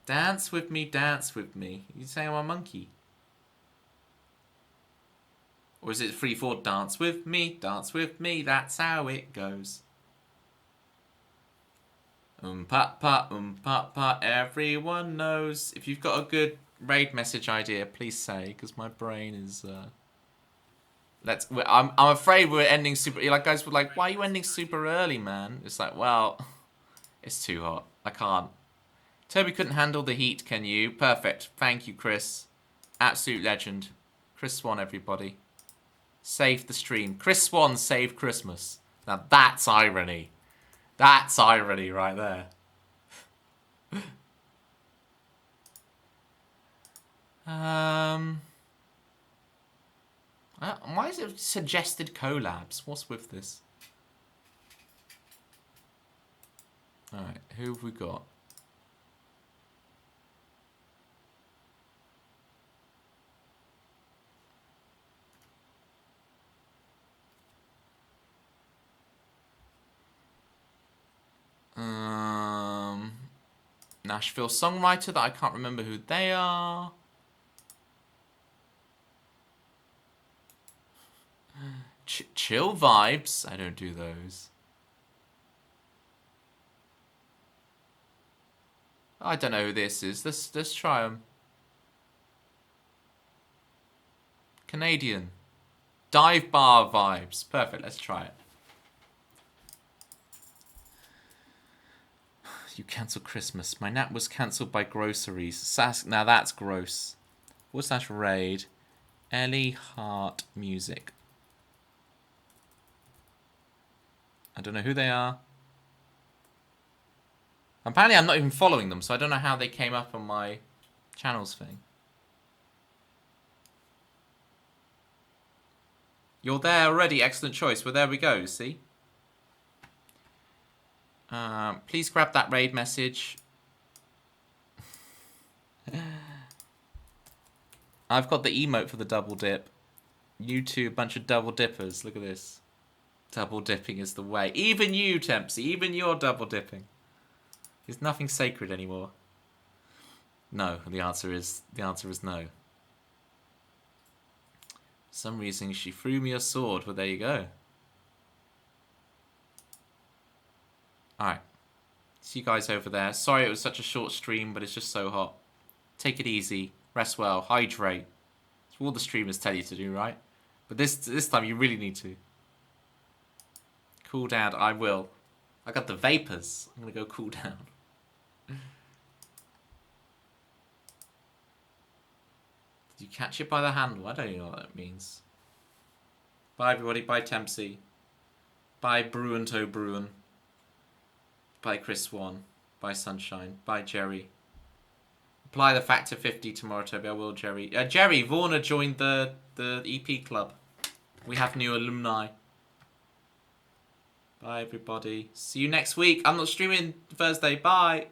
Dance with me, dance with me. You saying I'm a monkey? Or is it 3/4 dance with me, that's how it goes. Pa, everyone knows. If you've got a good raid message idea, please say, because my brain is I'm afraid we're ending super. Like guys were like, why are you ending super early, man? It's like, well, it's too hot. I can't. Toby couldn't handle the heat, can you? Perfect. Thank you, Chris. Absolute legend. Chris Swan, everybody. Saved the stream. Chris Swan saved Christmas. Now that's irony. That's irony right there. Why is it suggested collabs? What's with this? Alright, who have we got? Nashville songwriter that I can't remember who they are. Chill vibes. I don't do those. I don't know who this is. Let's try them. Canadian. Dive bar vibes. Perfect. Let's try it. You cancelled Christmas. My nap was cancelled by groceries. Now that's gross. / raid. Ellie Hart Music. I don't know who they are. Apparently I'm not even following them, so I don't know how they came up on my channels thing. You're there already. Excellent choice. Well, there we go. See? Please grab that raid message. I've got the emote for the double dip. You two, a bunch of double dippers. Look at this. Double dipping is the way. Even you, Tempsy. Even you're double dipping. There's nothing sacred anymore. No. The answer is no. For some reason she threw me a sword. Well, there you go. Alright. See you guys over there. Sorry it was such a short stream, but it's just so hot. Take it easy. Rest well. Hydrate. It's what all the streamers tell you to do, right? But this time you really need to. Cool down. I will. I got the vapors. I'm going to go cool down. Did you catch it by the handle? I don't even know what that means. Bye everybody. Bye Tempsy. Bye Bruin Toe Bruin. Bye Chris Swan. Bye Sunshine. Bye Jerry. Apply the factor 50 tomorrow, Toby. I will, Jerry. Jerry, Varner joined the EP club. We have new alumni. Bye everybody. See you next week. I'm not streaming Thursday. Bye.